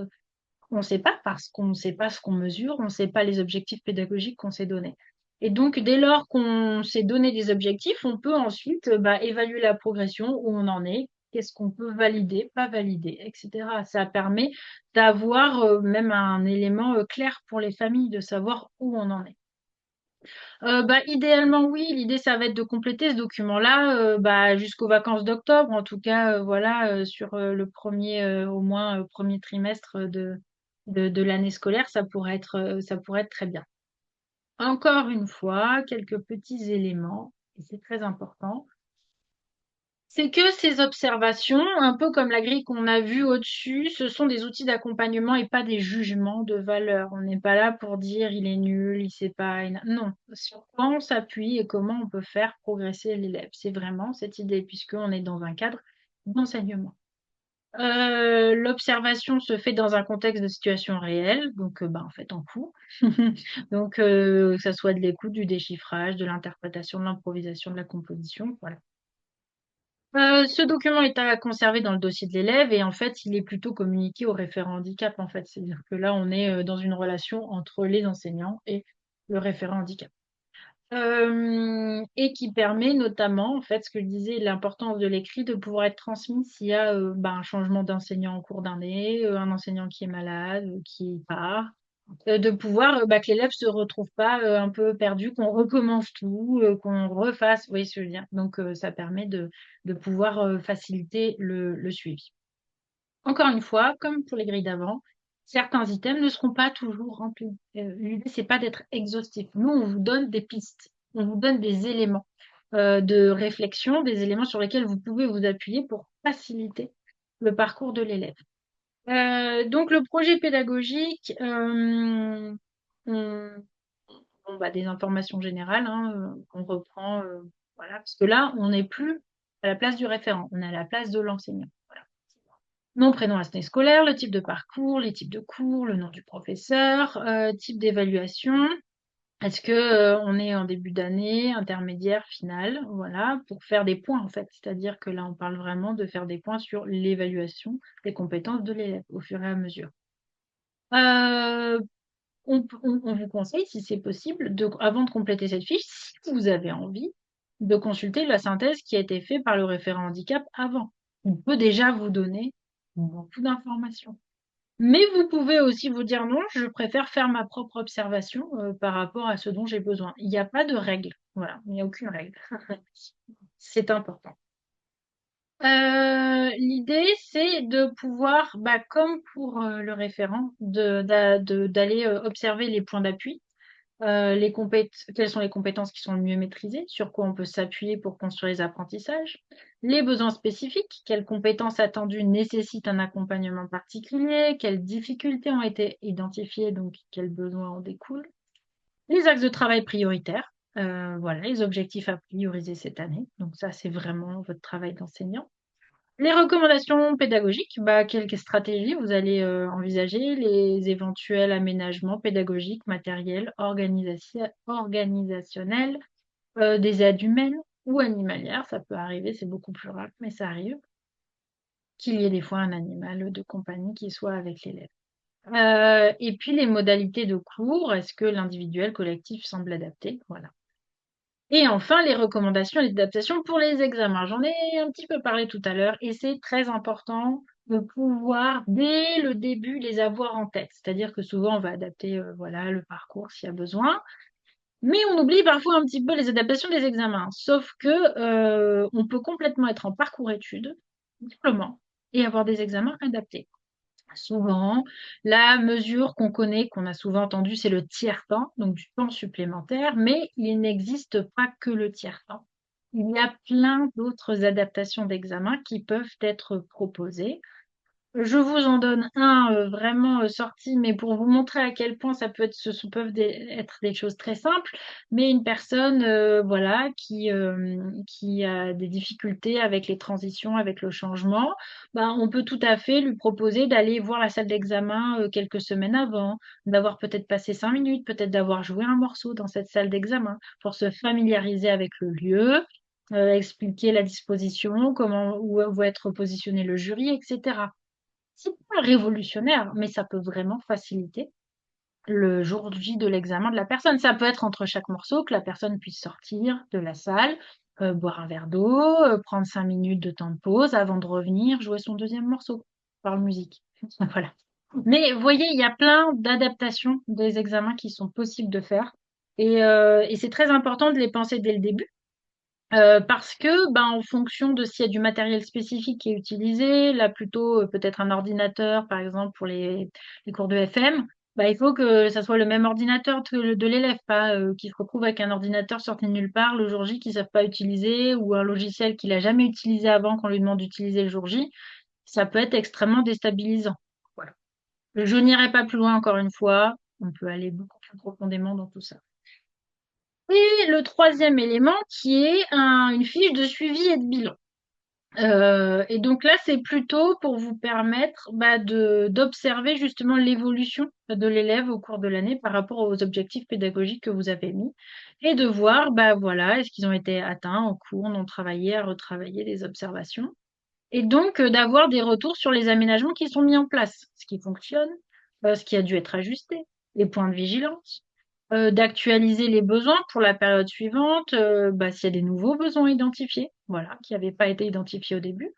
parce qu'on ne sait pas ce qu'on mesure, on ne sait pas les objectifs pédagogiques qu'on s'est donnés. Et donc, dès lors qu'on s'est donné des objectifs, on peut ensuite bah, évaluer la progression, où on en est, qu'est-ce qu'on peut valider, pas valider, etc. Ça permet d'avoir même un élément clair pour les familles, de savoir où on en est. Bah, idéalement, oui, l'idée, ça va être de compléter ce document-là bah, jusqu'aux vacances d'octobre, en tout cas, voilà, sur le premier, au moins, premier trimestre de l'année scolaire, ça pourrait être très bien. Encore une fois, quelques petits éléments, et c'est très important. C'est que ces observations, un peu comme la grille qu'on a vue au-dessus, ce sont des outils d'accompagnement et pas des jugements de valeur. On n'est pas là pour dire il est nul, il sait pas. Non, sur quoi on s'appuie et comment on peut faire progresser l'élève. C'est vraiment cette idée, puisqu'on est dans un cadre d'enseignement. L'observation se fait dans un contexte de situation réelle, donc bah, en fait en cours. Donc que ça soit de l'écoute, du déchiffrage, de l'interprétation, de l'improvisation, de la composition, voilà. Ce document est à conserver dans le dossier de l'élève et en fait, il est plutôt communiqué au référent handicap en fait. C'est-à-dire que là, on est dans une relation entre les enseignants et le référent handicap. Et qui permet notamment, en fait, ce que je disais, l'importance de l'écrit, de pouvoir être transmis s'il y a bah, un changement d'enseignant en cours d'année, un enseignant qui est malade, qui part, de pouvoir bah, que l'élève se retrouve pas un peu perdu, qu'on recommence tout, qu'on refasse, vous voyez ce que je veux dire. Donc ça permet de pouvoir faciliter le suivi. Encore une fois, comme pour les grilles d'avant, certains items ne seront pas toujours remplis. L'idée, c'est pas d'être exhaustif. Nous, on vous donne des pistes, on vous donne des éléments de réflexion, des éléments sur lesquels vous pouvez vous appuyer pour faciliter le parcours de l'élève. Donc le projet pédagogique, on, bon, bah, des informations générales, hein, on reprend, voilà, parce que là, on n'est plus à la place du référent, on est à la place de l'enseignant. Voilà. Nom, prénom, année scolaire, le type de parcours, les types de cours, le nom du professeur, type d'évaluation. Est-ce que on est en début d'année, intermédiaire, finale, voilà, pour faire des points en fait. C'est-à-dire que là, on parle vraiment de faire des points sur l'évaluation des compétences de l'élève au fur et à mesure. Euh, on vous conseille, si c'est possible, avant de compléter cette fiche, si vous avez envie, de consulter la synthèse qui a été faite par le référent handicap avant. Il peut déjà vous donner beaucoup d'informations. Mais vous pouvez aussi vous dire non, je préfère faire ma propre observation par rapport à ce dont j'ai besoin. Il n'y a pas de règle. Voilà, il n'y a aucune règle. C'est important. L'idée, c'est de pouvoir, bah, comme pour le référent, d'aller observer les points d'appui, quelles sont les compétences qui sont le mieux maîtrisées, sur quoi on peut s'appuyer pour construire les apprentissages, les besoins spécifiques, quelles compétences attendues nécessitent un accompagnement particulier, quelles difficultés ont été identifiées, donc quels besoins en découlent, les axes de travail prioritaires, voilà, les objectifs à prioriser cette année. Donc ça, c'est vraiment votre travail d'enseignant. Les recommandations pédagogiques, bah, quelles stratégies vous allez envisager, les éventuels aménagements pédagogiques, matériels, organisationnels, des aides humaines ou animalières, ça peut arriver, c'est beaucoup plus rare, mais ça arrive, qu'il y ait des fois un animal de compagnie qui soit avec l'élève. Et puis les modalités de cours, est-ce que l'individuel collectif semble adapté? Voilà. Et enfin, les recommandations et les adaptations pour les examens. J'en ai un petit peu parlé tout à l'heure et c'est très important de pouvoir, dès le début, les avoir en tête. C'est-à-dire que souvent, on va adapter voilà, le parcours s'il y a besoin. Mais on oublie parfois un petit peu les adaptations des examens. Sauf que on peut complètement être en parcours études, diplômant, et avoir des examens adaptés. Souvent, la mesure qu'on connaît, qu'on a souvent entendue, c'est le tiers-temps, donc du temps supplémentaire, mais il n'existe pas que le tiers-temps. Il y a plein d'autres adaptations d'examen qui peuvent être proposées. Je vous en donne un vraiment sorti, mais pour vous montrer à quel point ça peut être, ce peuvent être des choses très simples. Mais une personne, voilà, qui a des difficultés avec les transitions, avec le changement, ben, on peut tout à fait lui proposer d'aller voir la salle d'examen quelques semaines avant, d'avoir peut-être passé 5 minutes, peut-être d'avoir joué un morceau dans cette salle d'examen pour se familiariser avec le lieu. Expliquer la disposition, comment, où va être positionné le jury, etc. C'est pas révolutionnaire, mais ça peut vraiment faciliter le jour J de l'examen de la personne. Ça peut être entre chaque morceau que la personne puisse sortir de la salle, boire un verre d'eau, prendre 5 minutes de temps de pause avant de revenir jouer son deuxième morceau. Par musique. Voilà. Mais vous voyez, il y a plein d'adaptations des examens qui sont possibles de faire. Et c'est très important de les penser dès le début parce que, ben, en fonction de s'il y a du matériel spécifique qui est utilisé, là plutôt peut-être un ordinateur, par exemple pour les cours de FM, bah, il faut que ça soit le même ordinateur de l'élève, pas qu'il se retrouve avec un ordinateur sorti de nulle part le jour J qu'il ne savent pas utiliser ou un logiciel qu'il a jamais utilisé avant qu'on lui demande d'utiliser le jour J. Ça peut être extrêmement déstabilisant. Voilà. Je n'irai pas plus loin encore une fois. On peut aller beaucoup plus profondément dans tout ça. Et le troisième élément qui est une fiche de suivi et de bilan. Et donc là, c'est plutôt pour vous permettre bah, d'observer justement l'évolution de l'élève au cours de l'année par rapport aux objectifs pédagogiques que vous avez mis et de voir, bah voilà, est-ce qu'ils ont été atteints en cours, non travaillé, à retravailler des observations. Et donc d'avoir des retours sur les aménagements qui sont mis en place, ce qui fonctionne, ce qui a dû être ajusté, les points de vigilance, d'actualiser les besoins pour la période suivante, bah, s'il y a des nouveaux besoins identifiés, voilà, qui n'avaient pas été identifiés au début,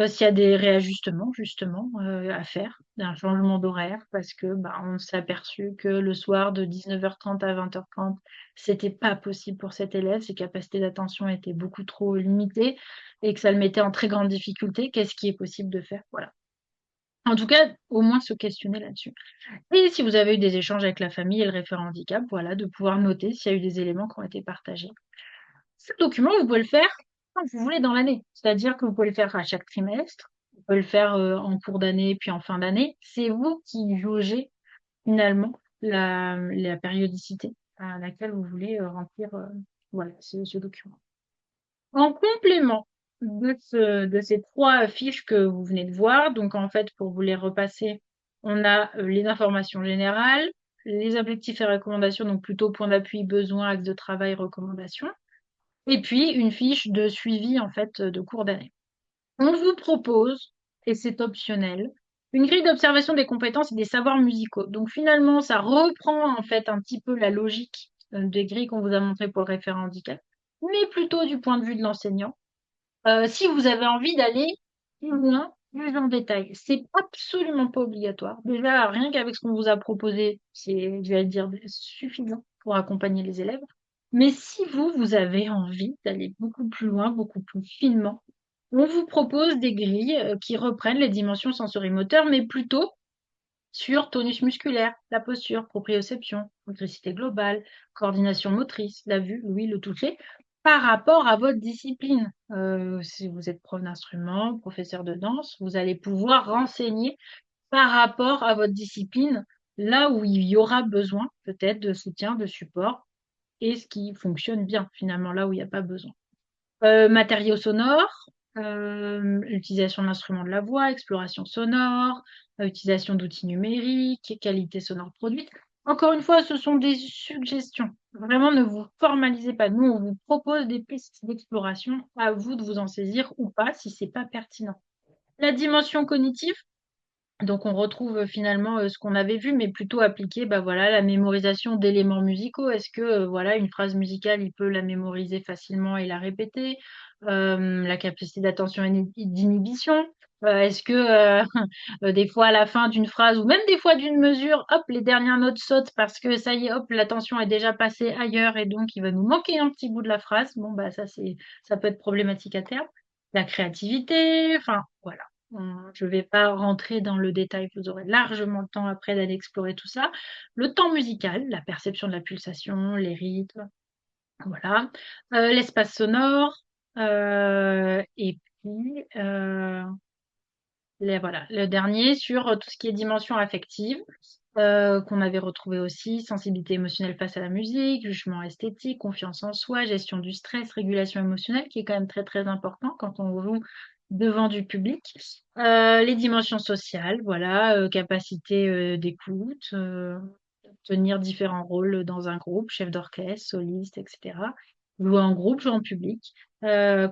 s'il y a des réajustements justement à faire, un changement d'horaire parce que bah, on s'est aperçu que le soir de 19h30 à 20h30, c'était pas possible pour cet élève, ses capacités d'attention étaient beaucoup trop limitées et que ça le mettait en très grande difficulté. Qu'est-ce qui est possible de faire? Voilà. En tout cas, au moins se questionner là-dessus. Et si vous avez eu des échanges avec la famille et le référent handicap, voilà, de pouvoir noter s'il y a eu des éléments qui ont été partagés. Ce document, vous pouvez le faire quand vous voulez dans l'année. C'est-à-dire que vous pouvez le faire à chaque trimestre, vous pouvez le faire en cours d'année puis en fin d'année. C'est vous qui jaugez finalement la périodicité à laquelle vous voulez remplir voilà, ce document. En complément de ces trois fiches que vous venez de voir, donc en fait, pour vous les repasser, on a les informations générales, les objectifs et recommandations, donc plutôt point d'appui, besoin, axe de travail, recommandations, et puis une fiche de suivi en fait de cours d'année. On vous propose, et c'est optionnel, une grille d'observation des compétences et des savoirs musicaux. Donc finalement, ça reprend en fait un petit peu la logique des grilles qu'on vous a montrées pour le référent handicap, mais plutôt du point de vue de l'enseignant si vous avez envie d'aller plus loin, plus en détail. C'est absolument pas obligatoire. Déjà, rien qu'avec ce qu'on vous a proposé, c'est, je vais dire, suffisant pour accompagner les élèves. Mais si vous avez envie d'aller beaucoup plus loin, beaucoup plus finement, on vous propose des grilles qui reprennent les dimensions sensorimoteur, mais plutôt sur tonus musculaire, la posture, proprioception, motricité globale, coordination motrice, la vue, l'ouïe, le toucher, par rapport à votre discipline. Si vous êtes prof d'instrument, professeur de danse, vous allez pouvoir renseigner par rapport à votre discipline, là où il y aura besoin peut-être de soutien, de support, et ce qui fonctionne bien finalement, là où il n'y a pas besoin. Matériaux sonores, utilisation de l'instrument de la voix, exploration sonore, utilisation d'outils numériques, qualité sonore produite. Encore une fois, ce sont des suggestions. Vraiment, ne vous formalisez pas. Nous, on vous propose des pistes d'exploration. À vous de vous en saisir ou pas si c'est pas pertinent. La dimension cognitive, donc on retrouve finalement ce qu'on avait vu, mais plutôt appliqué, bah voilà, la mémorisation d'éléments musicaux. Est-ce que voilà une phrase musicale, il peut la mémoriser facilement et la répéter? La capacité d'attention et d'inhibition. Est-ce que des fois à la fin d'une phrase ou même des fois d'une mesure, hop, les dernières notes sautent parce que ça y est, hop, l'attention est déjà passée ailleurs et donc il va nous manquer un petit bout de la phrase. Bon bah ça peut être problématique à terme. La créativité, enfin voilà. Je ne vais pas rentrer dans le détail, vous aurez largement le temps après d'aller explorer tout ça. Le temps musical, la perception de la pulsation, les rythmes, voilà. L'espace sonore, et puis Voilà, le dernier sur tout ce qui est dimension affective, qu'on avait retrouvé aussi, sensibilité émotionnelle face à la musique, jugement esthétique, confiance en soi, gestion du stress, régulation émotionnelle, qui est quand même très très important quand on joue devant du public. Les dimensions sociales, voilà, capacité d'écoute, tenir différents rôles dans un groupe, chef d'orchestre, soliste, etc. Jouer en groupe, jouer en public,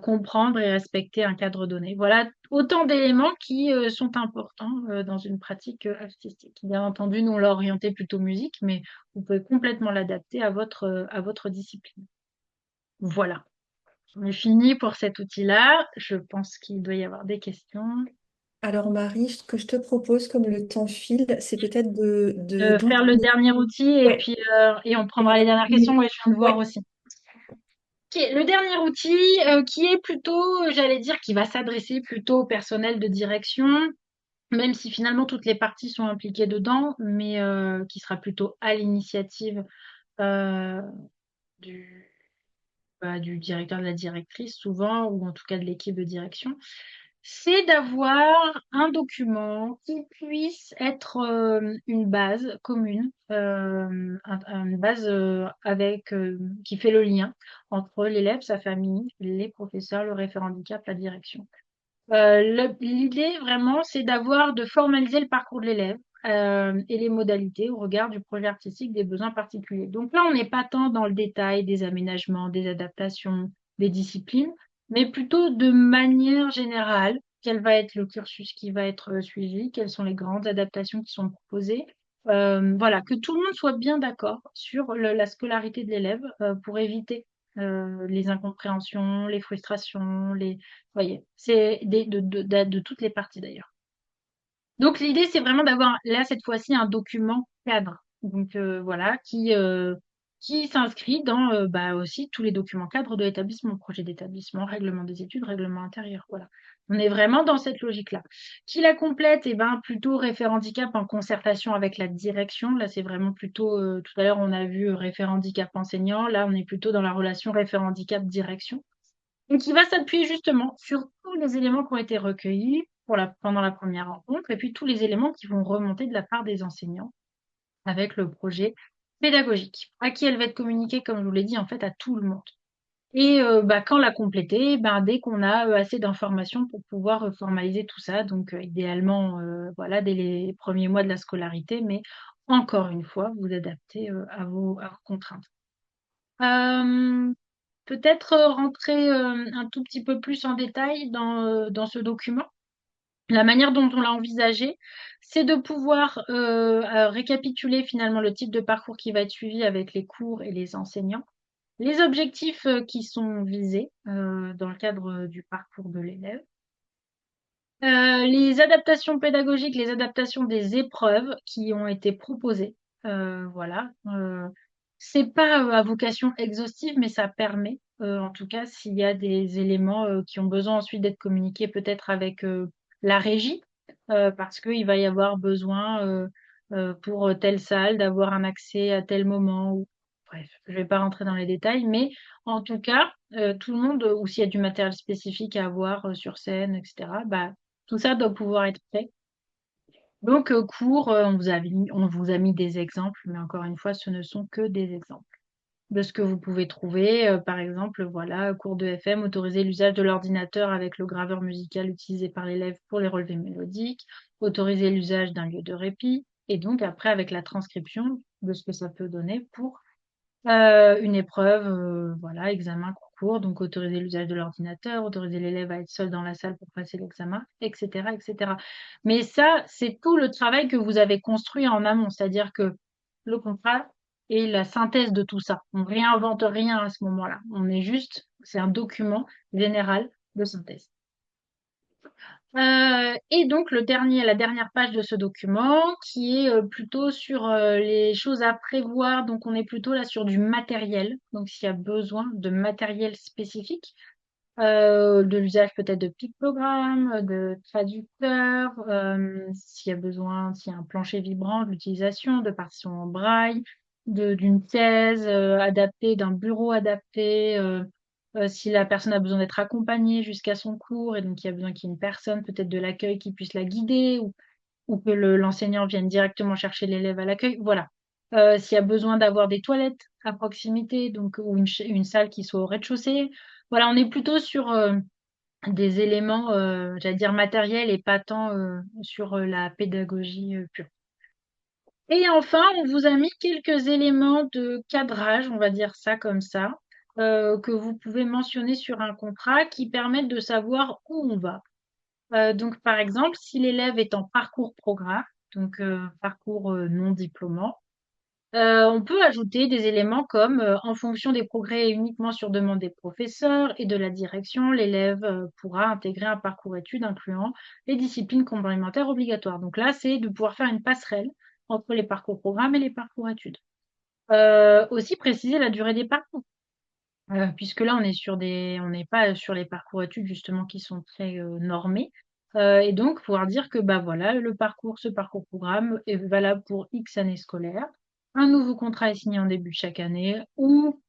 comprendre et respecter un cadre donné. Voilà autant d'éléments qui sont importants dans une pratique artistique. Bien entendu, nous on l'a orienté plutôt musique, mais vous pouvez complètement l'adapter à votre discipline. Voilà. On est fini pour cet outil-là. Je pense qu'il doit y avoir des questions. Alors Marie, ce que je te propose, comme le temps file, c'est peut-être Faire le d'enchaîner. dernier outil et Ouais. puis et on prendra les dernières questions. Ouais, je viens de voir Ouais. aussi. Ok, le dernier outil qui est plutôt, j'allais dire, qui va s'adresser plutôt au personnel de direction, même si finalement toutes les parties sont impliquées dedans, mais qui sera plutôt à l'initiative euh, du, du directeur, de la directrice souvent, ou en tout cas de l'équipe de direction, c'est d'avoir un document qui puisse être une base commune, une base qui fait le lien entre l'élève, sa famille, les professeurs, le référent handicap, la direction. L'idée vraiment, c'est de formaliser le parcours de l'élève et les modalités au regard du projet artistique, des besoins particuliers. Donc là, on n'est pas tant dans le détail des aménagements, des adaptations, des disciplines, mais plutôt de manière générale, quel va être le cursus qui va être suivi, quelles sont les grandes adaptations qui sont proposées. Voilà, que tout le monde soit bien d'accord sur la scolarité de l'élève pour éviter les incompréhensions, les frustrations, voyez, c'est de toutes les parties d'ailleurs. Donc l'idée, c'est vraiment d'avoir là cette fois-ci un document cadre. Donc voilà, qui s'inscrit dans aussi tous les documents cadres de l'établissement, projet d'établissement, règlement des études, règlement intérieur. Voilà. On est vraiment dans cette logique-là. Qui la complète? Eh ben plutôt référent handicap en concertation avec la direction. Là, c'est vraiment plutôt tout à l'heure on a vu référent handicap enseignant. Là, on est plutôt dans la relation référent handicap direction. Donc, il va s'appuyer justement sur tous les éléments qui ont été recueillis pendant la première rencontre et puis tous les éléments qui vont remonter de la part des enseignants avec le projet pédagogique, à qui elle va être communiquée, comme je vous l'ai dit, en fait, à tout le monde. Et quand la compléter, dès qu'on a assez d'informations pour pouvoir formaliser tout ça, donc idéalement, voilà, dès les premiers mois de la scolarité, mais encore une fois, vous adaptez à vos contraintes. Euh, Peut-être rentrer un tout petit peu plus en détail dans ce document. La manière dont on l'a envisagé, c'est de pouvoir récapituler finalement le type de parcours qui va être suivi avec les cours et les enseignants, les objectifs qui sont visés dans le cadre du parcours de l'élève, les adaptations pédagogiques, les adaptations des épreuves qui ont été proposées. Voilà. C'est pas à vocation exhaustive, mais ça permet, en tout cas, s'il y a des éléments qui ont besoin ensuite d'être communiqués peut-être avec la régie, parce qu'il va y avoir besoin pour telle salle d'avoir un accès à tel moment. Bref, je vais pas rentrer dans les détails, mais en tout cas, tout le monde, ou s'il y a du matériel spécifique à avoir sur scène, etc., tout ça doit pouvoir être fait. Donc, cours, on vous a mis des exemples, mais encore une fois, ce ne sont que des exemples de ce que vous pouvez trouver. Par exemple, voilà, cours de FM, autoriser l'usage de l'ordinateur avec le graveur musical utilisé par l'élève pour les relevés mélodiques, autoriser l'usage d'un lieu de répit, et donc après avec la transcription de ce que ça peut donner pour une épreuve, voilà, examen, concours, donc autoriser l'usage de l'ordinateur, autoriser l'élève à être seul dans la salle pour passer l'examen, etc., etc. Mais ça, c'est tout le travail que vous avez construit en amont, c'est-à-dire que le contrat est la synthèse de tout ça. On réinvente rien à ce moment-là. C'est un document général de synthèse. Et donc la dernière page de ce document qui est plutôt sur les choses à prévoir. Donc on est plutôt là sur du matériel. Donc s'il y a besoin de matériel spécifique, de l'usage peut-être de pictogrammes, de traducteurs, s'il y a besoin, s'il y a un plancher vibrant, de l'utilisation de partitions en braille, d'une thèse adaptée, d'un bureau adapté. si la personne a besoin d'être accompagnée jusqu'à son cours et donc il y a besoin qu'il y ait une personne peut-être de l'accueil qui puisse la guider ou que l'enseignant vienne directement chercher l'élève à l'accueil. Voilà. S'il y a besoin d'avoir des toilettes à proximité, donc ou une salle qui soit au rez-de-chaussée. Voilà, on est plutôt sur des éléments, j'allais dire matériels et pas tant sur la pédagogie pure. Et enfin, on vous a mis quelques éléments de cadrage, on va dire ça comme ça, que vous pouvez mentionner sur un contrat qui permettent de savoir où on va. Donc, par exemple, si l'élève est en parcours programme, donc parcours non diplômant, on peut ajouter des éléments comme en fonction des progrès et uniquement sur demande des professeurs et de la direction, l'élève pourra intégrer un parcours études incluant les disciplines complémentaires obligatoires. Donc là, c'est de pouvoir faire une passerelle entre les parcours programmes et les parcours études. Aussi préciser la durée des parcours. Puisque là, on n'est pas sur les parcours études justement qui sont très normés. Et donc, pouvoir dire que bah voilà, ce parcours programme est valable pour X années scolaires. Un nouveau contrat est signé en début de chaque année ou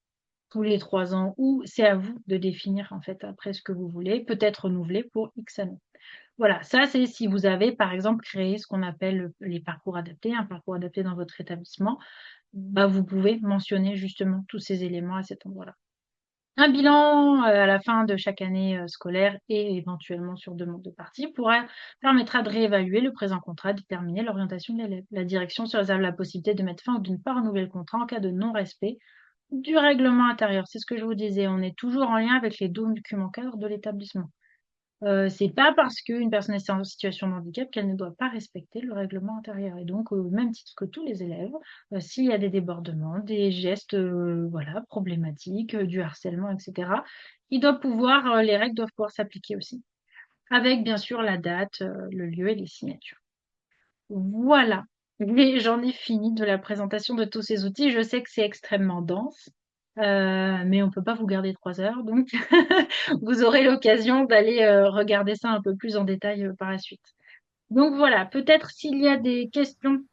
tous les 3 ans, ou c'est à vous de définir en fait après ce que vous voulez, peut-être renouvelé pour X années. Voilà, ça c'est si vous avez par exemple créé ce qu'on appelle les parcours adaptés, un parcours adapté dans votre établissement, bah, vous pouvez mentionner justement tous ces éléments à cet endroit-là. Un bilan à la fin de chaque année scolaire et éventuellement sur demande de partie permettra de réévaluer le présent contrat, déterminer l'orientation de l'élève. La direction se réserve la possibilité de mettre fin ou de ne pas renouveler le contrat en cas de non-respect du règlement intérieur. C'est ce que je vous disais, on est toujours en lien avec les documents cadres de l'établissement. C'est pas parce qu'une personne est en situation de handicap qu'elle ne doit pas respecter le règlement intérieur. Et donc, au même titre que tous les élèves, s'il y a des débordements, des gestes, voilà, problématiques, du harcèlement, etc., les règles doivent pouvoir s'appliquer aussi. Avec, bien sûr, la date, le lieu et les signatures. Voilà. Mais j'en ai fini de la présentation de tous ces outils. Je sais que c'est extrêmement dense, mais on ne peut pas vous garder 3 heures, donc vous aurez l'occasion d'aller regarder ça un peu plus en détail par la suite. Donc voilà, peut-être s'il y a des questions,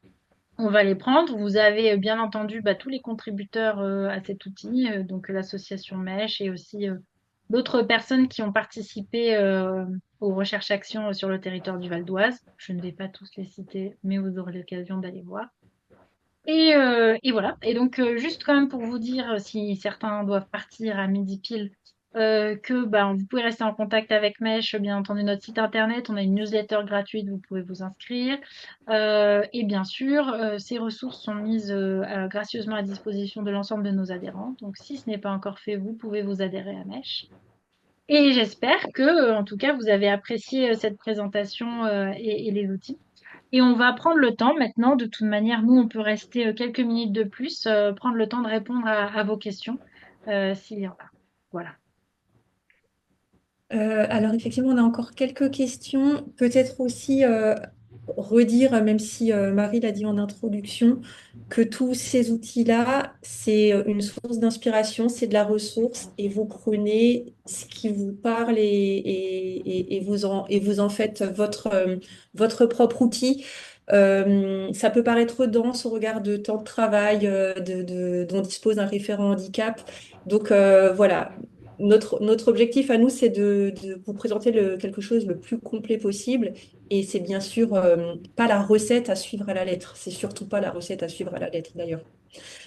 on va les prendre. Vous avez bien entendu tous les contributeurs à cet outil, donc l'association Mèche et aussi d'autres personnes qui ont participé aux recherches-actions sur le territoire du Val d'Oise. Je ne vais pas tous les citer, mais vous aurez l'occasion d'aller voir. Et voilà. Et donc, juste quand même pour vous dire, si certains doivent partir à midi pile, que vous pouvez rester en contact avec Mèche, bien entendu, notre site internet. On a une newsletter gratuite, vous pouvez vous inscrire. Et bien sûr, ces ressources sont mises gracieusement à disposition de l'ensemble de nos adhérents. Donc, si ce n'est pas encore fait, vous pouvez vous adhérer à Mèche. Et j'espère que, en tout cas, vous avez apprécié cette présentation et les outils. Et on va prendre le temps maintenant, de toute manière, nous, on peut rester quelques minutes de plus, prendre le temps de répondre à vos questions, s'il y en a. Voilà. Alors effectivement, on a encore quelques questions. Peut-être aussi redire, même si Marie l'a dit en introduction, que tous ces outils-là, c'est une source d'inspiration, c'est de la ressource, et vous prenez ce qui vous parle et vous en faites votre propre outil. Ça peut paraître dense au regard de temps de travail dont dispose un référent handicap. Donc voilà, notre objectif à nous, c'est de vous présenter quelque chose le plus complet possible. Et c'est bien sûr pas la recette à suivre à la lettre. C'est surtout pas la recette à suivre à la lettre d'ailleurs.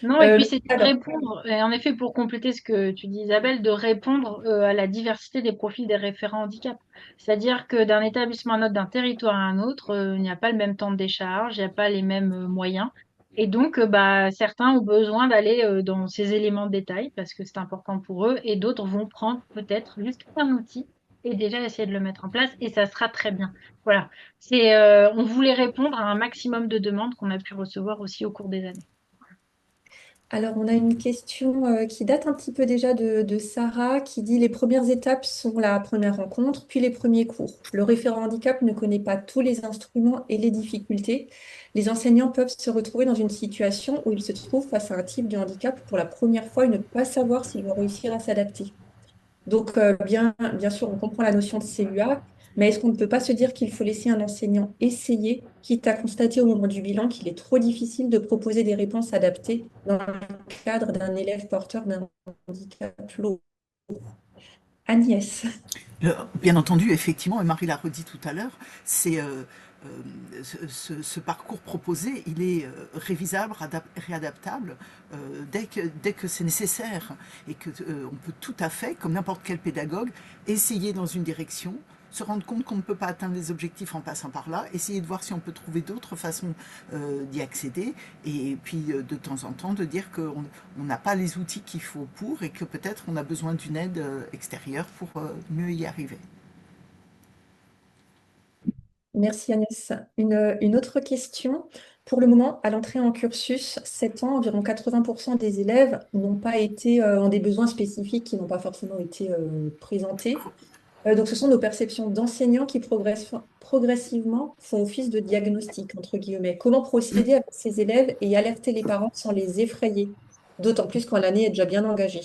Non, et puis c'était de Alors, répondre, et en effet, pour compléter ce que tu dis, Isabelle, de répondre à la diversité des profils des référents handicap. C'est-à-dire que d'un établissement à un autre, d'un territoire à un autre, il n'y a pas le même temps de décharge, il n'y a pas les mêmes moyens. Et donc, certains ont besoin d'aller dans ces éléments de détail parce que c'est important pour eux, et d'autres vont prendre peut-être juste un outil et déjà essayer de le mettre en place, et ça sera très bien. Voilà. On voulait répondre à un maximum de demandes qu'on a pu recevoir aussi au cours des années. Alors, on a une question qui date un petit peu déjà de Sarah qui dit les premières étapes sont la première rencontre, puis les premiers cours. Le référent handicap ne connaît pas tous les instruments et les difficultés. Les enseignants peuvent se retrouver dans une situation où ils se trouvent face à un type de handicap pour la première fois et ne pas savoir s'ils vont réussir à s'adapter. Donc, bien sûr, on comprend la notion de CUA, mais est-ce qu'on ne peut pas se dire qu'il faut laisser un enseignant essayer, quitte à constater au moment du bilan qu'il est trop difficile de proposer des réponses adaptées dans le cadre d'un élève porteur d'un handicap lourd? Agnès. Bien entendu, effectivement, et Marie l'a redit tout à l'heure, c'est ce parcours proposé, il est révisable, réadaptable dès que c'est nécessaire et que on peut tout à fait, comme n'importe quel pédagogue, essayer dans une direction, se rendre compte qu'on ne peut pas atteindre les objectifs en passant par là, essayer de voir si on peut trouver d'autres façons d'y accéder, et puis de temps en temps de dire qu'on n'a pas les outils qu'il faut pour, et que peut-être on a besoin d'une aide extérieure pour mieux y arriver. Merci Agnès. Une autre question. Pour le moment, à l'entrée en cursus, 7 ans, environ 80% des élèves n'ont pas été, ont des besoins spécifiques qui n'ont pas forcément été présentés. Donc, ce sont nos perceptions d'enseignants qui progressivement font office de diagnostic, entre guillemets. Comment procéder avec ces élèves et alerter les parents sans les effrayer, d'autant plus quand l'année est déjà bien engagée.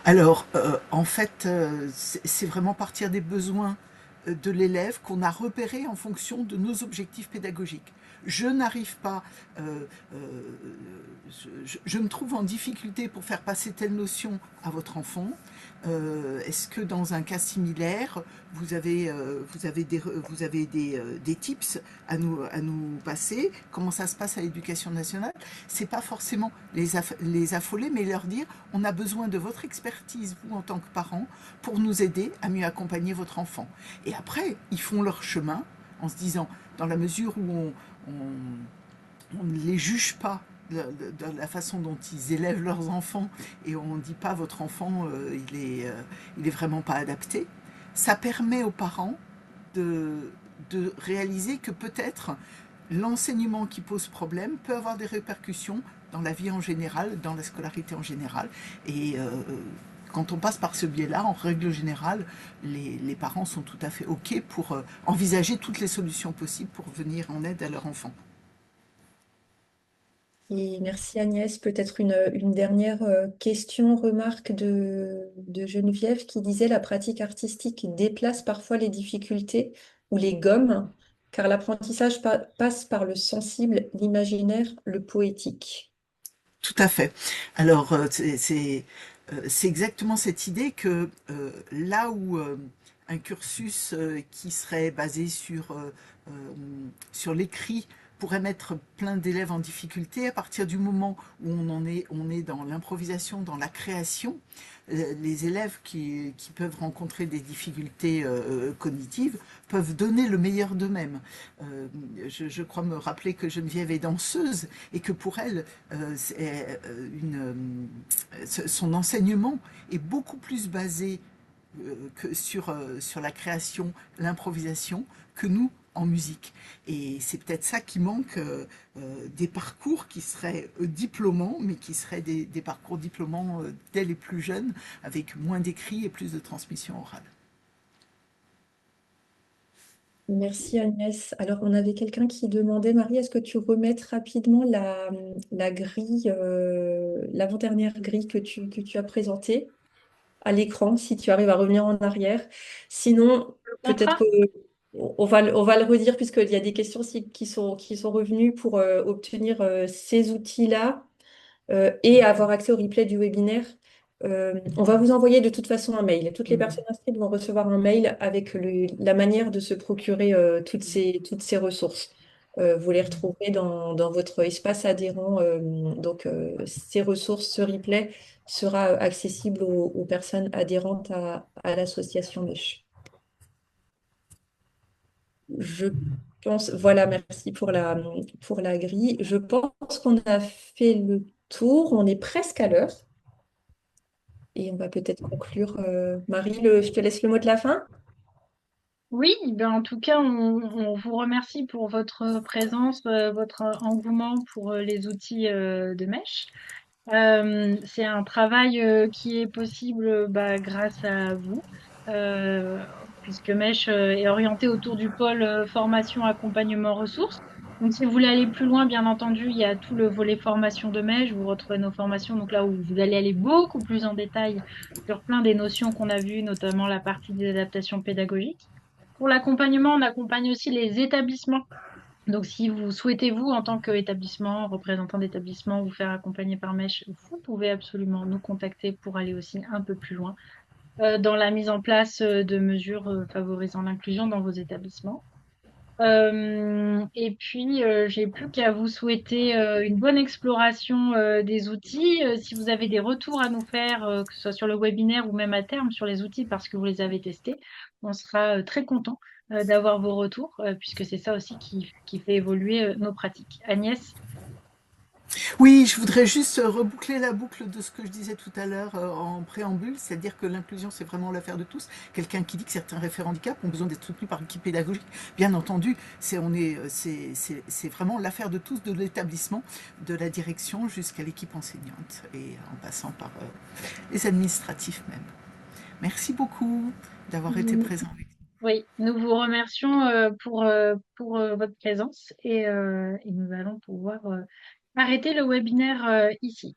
Alors, en fait, c'est vraiment partir des besoins de l'élève qu'on a repérés en fonction de nos objectifs pédagogiques. Je n'arrive pas, euh, je me trouve en difficulté pour faire passer telle notion à votre enfant. Est-ce que dans un cas similaire, vous avez des tips à nous passer? Comment ça se passe à l'éducation nationale? C'est pas forcément les affoler, mais leur dire on a besoin de votre expertise, vous en tant que parent, pour nous aider à mieux accompagner votre enfant. Et après, ils font leur chemin en se disant, dans la mesure où on ne les juge pas de la façon dont ils élèvent leurs enfants et on ne dit pas votre enfant il est vraiment pas adapté, ça permet aux parents de réaliser que peut-être l'enseignement qui pose problème peut avoir des répercussions dans la vie en général, dans la scolarité en général. Et quand on passe par ce biais-là, en règle générale, les parents sont tout à fait OK pour envisager toutes les solutions possibles pour venir en aide à leur enfant. Et merci Agnès. Peut-être une dernière question, remarque de Geneviève qui disait la pratique artistique déplace parfois les difficultés ou les gomme, car l'apprentissage passe par le sensible, l'imaginaire, le poétique. Tout à fait. Alors, c'est exactement cette idée que là où un cursus qui serait basé euh, sur l'écrit pourrait mettre plein d'élèves en difficulté, à partir du moment où on est dans l'improvisation, dans la création, les élèves qui peuvent rencontrer des difficultés cognitives peuvent donner le meilleur d'eux-mêmes. Je crois me rappeler que Geneviève est danseuse et que pour elle, son enseignement est beaucoup plus basé sur la création, l'improvisation, que nous en musique. Et c'est peut-être ça qui manque des parcours qui seraient diplômants, mais qui seraient des parcours diplômants dès les plus jeunes, avec moins d'écrits et plus de transmission orale. Merci Agnès. Alors, on avait quelqu'un qui demandait, Marie, est-ce que tu remettes rapidement la grille, l'avant-dernière grille que tu as présentée à l'écran, si tu arrives à revenir en arrière. Sinon, Le peut-être contrat? que on va le redire puisqu'il y a des questions qui sont revenues pour obtenir ces outils-là et avoir accès au replay du webinaire. On va vous envoyer de toute façon un mail. Toutes les personnes inscrites vont recevoir un mail avec la manière de se procurer toutes ces ressources. Vous les retrouverez dans votre espace adhérent. Donc, ces ressources, ce replay sera accessible aux personnes adhérentes à l'association MESH. Je pense, voilà, merci pour la grille. Je pense qu'on a fait le tour. On est presque à l'heure. Et on va peut-être conclure. Marie, je te laisse le mot de la fin. Oui, ben en tout cas, on vous remercie pour votre présence, votre engouement pour les outils de Mèche. C'est un travail qui est possible bah, grâce à vous, euh, puisque Mèche est orienté autour du pôle formation, accompagnement, ressources. Donc, si vous voulez aller plus loin, bien entendu, il y a tout le volet formation de Mèche. Vous retrouvez nos formations, donc là où vous allez aller beaucoup plus en détail sur plein des notions qu'on a vues, notamment la partie des adaptations pédagogiques. Pour l'accompagnement, on accompagne aussi les établissements. Donc, si vous souhaitez, vous, en tant qu'établissement, représentant d'établissement, vous faire accompagner par Mèche, vous pouvez absolument nous contacter pour aller aussi un peu plus loin. dans la mise en place de mesures favorisant l'inclusion dans vos établissements. Et puis, j'ai plus qu'à vous souhaiter une bonne exploration des outils. Si vous avez des retours à nous faire, que ce soit sur le webinaire ou même à terme sur les outils parce que vous les avez testés, on sera très content d'avoir vos retours puisque c'est ça aussi qui fait évoluer nos pratiques. Agnès? Oui, je voudrais juste reboucler la boucle de ce que je disais tout à l'heure en préambule, c'est-à-dire que l'inclusion, c'est vraiment l'affaire de tous. Quelqu'un qui dit que certains référents handicap ont besoin d'être soutenus par l'équipe pédagogique, bien entendu, c'est vraiment l'affaire de tous, de l'établissement, de la direction jusqu'à l'équipe enseignante, et en passant par les administratifs même. Merci beaucoup d'avoir été Mm. présent avec nous. Oui, nous vous remercions pour votre présence et nous allons pouvoir arrêter le webinaire ici.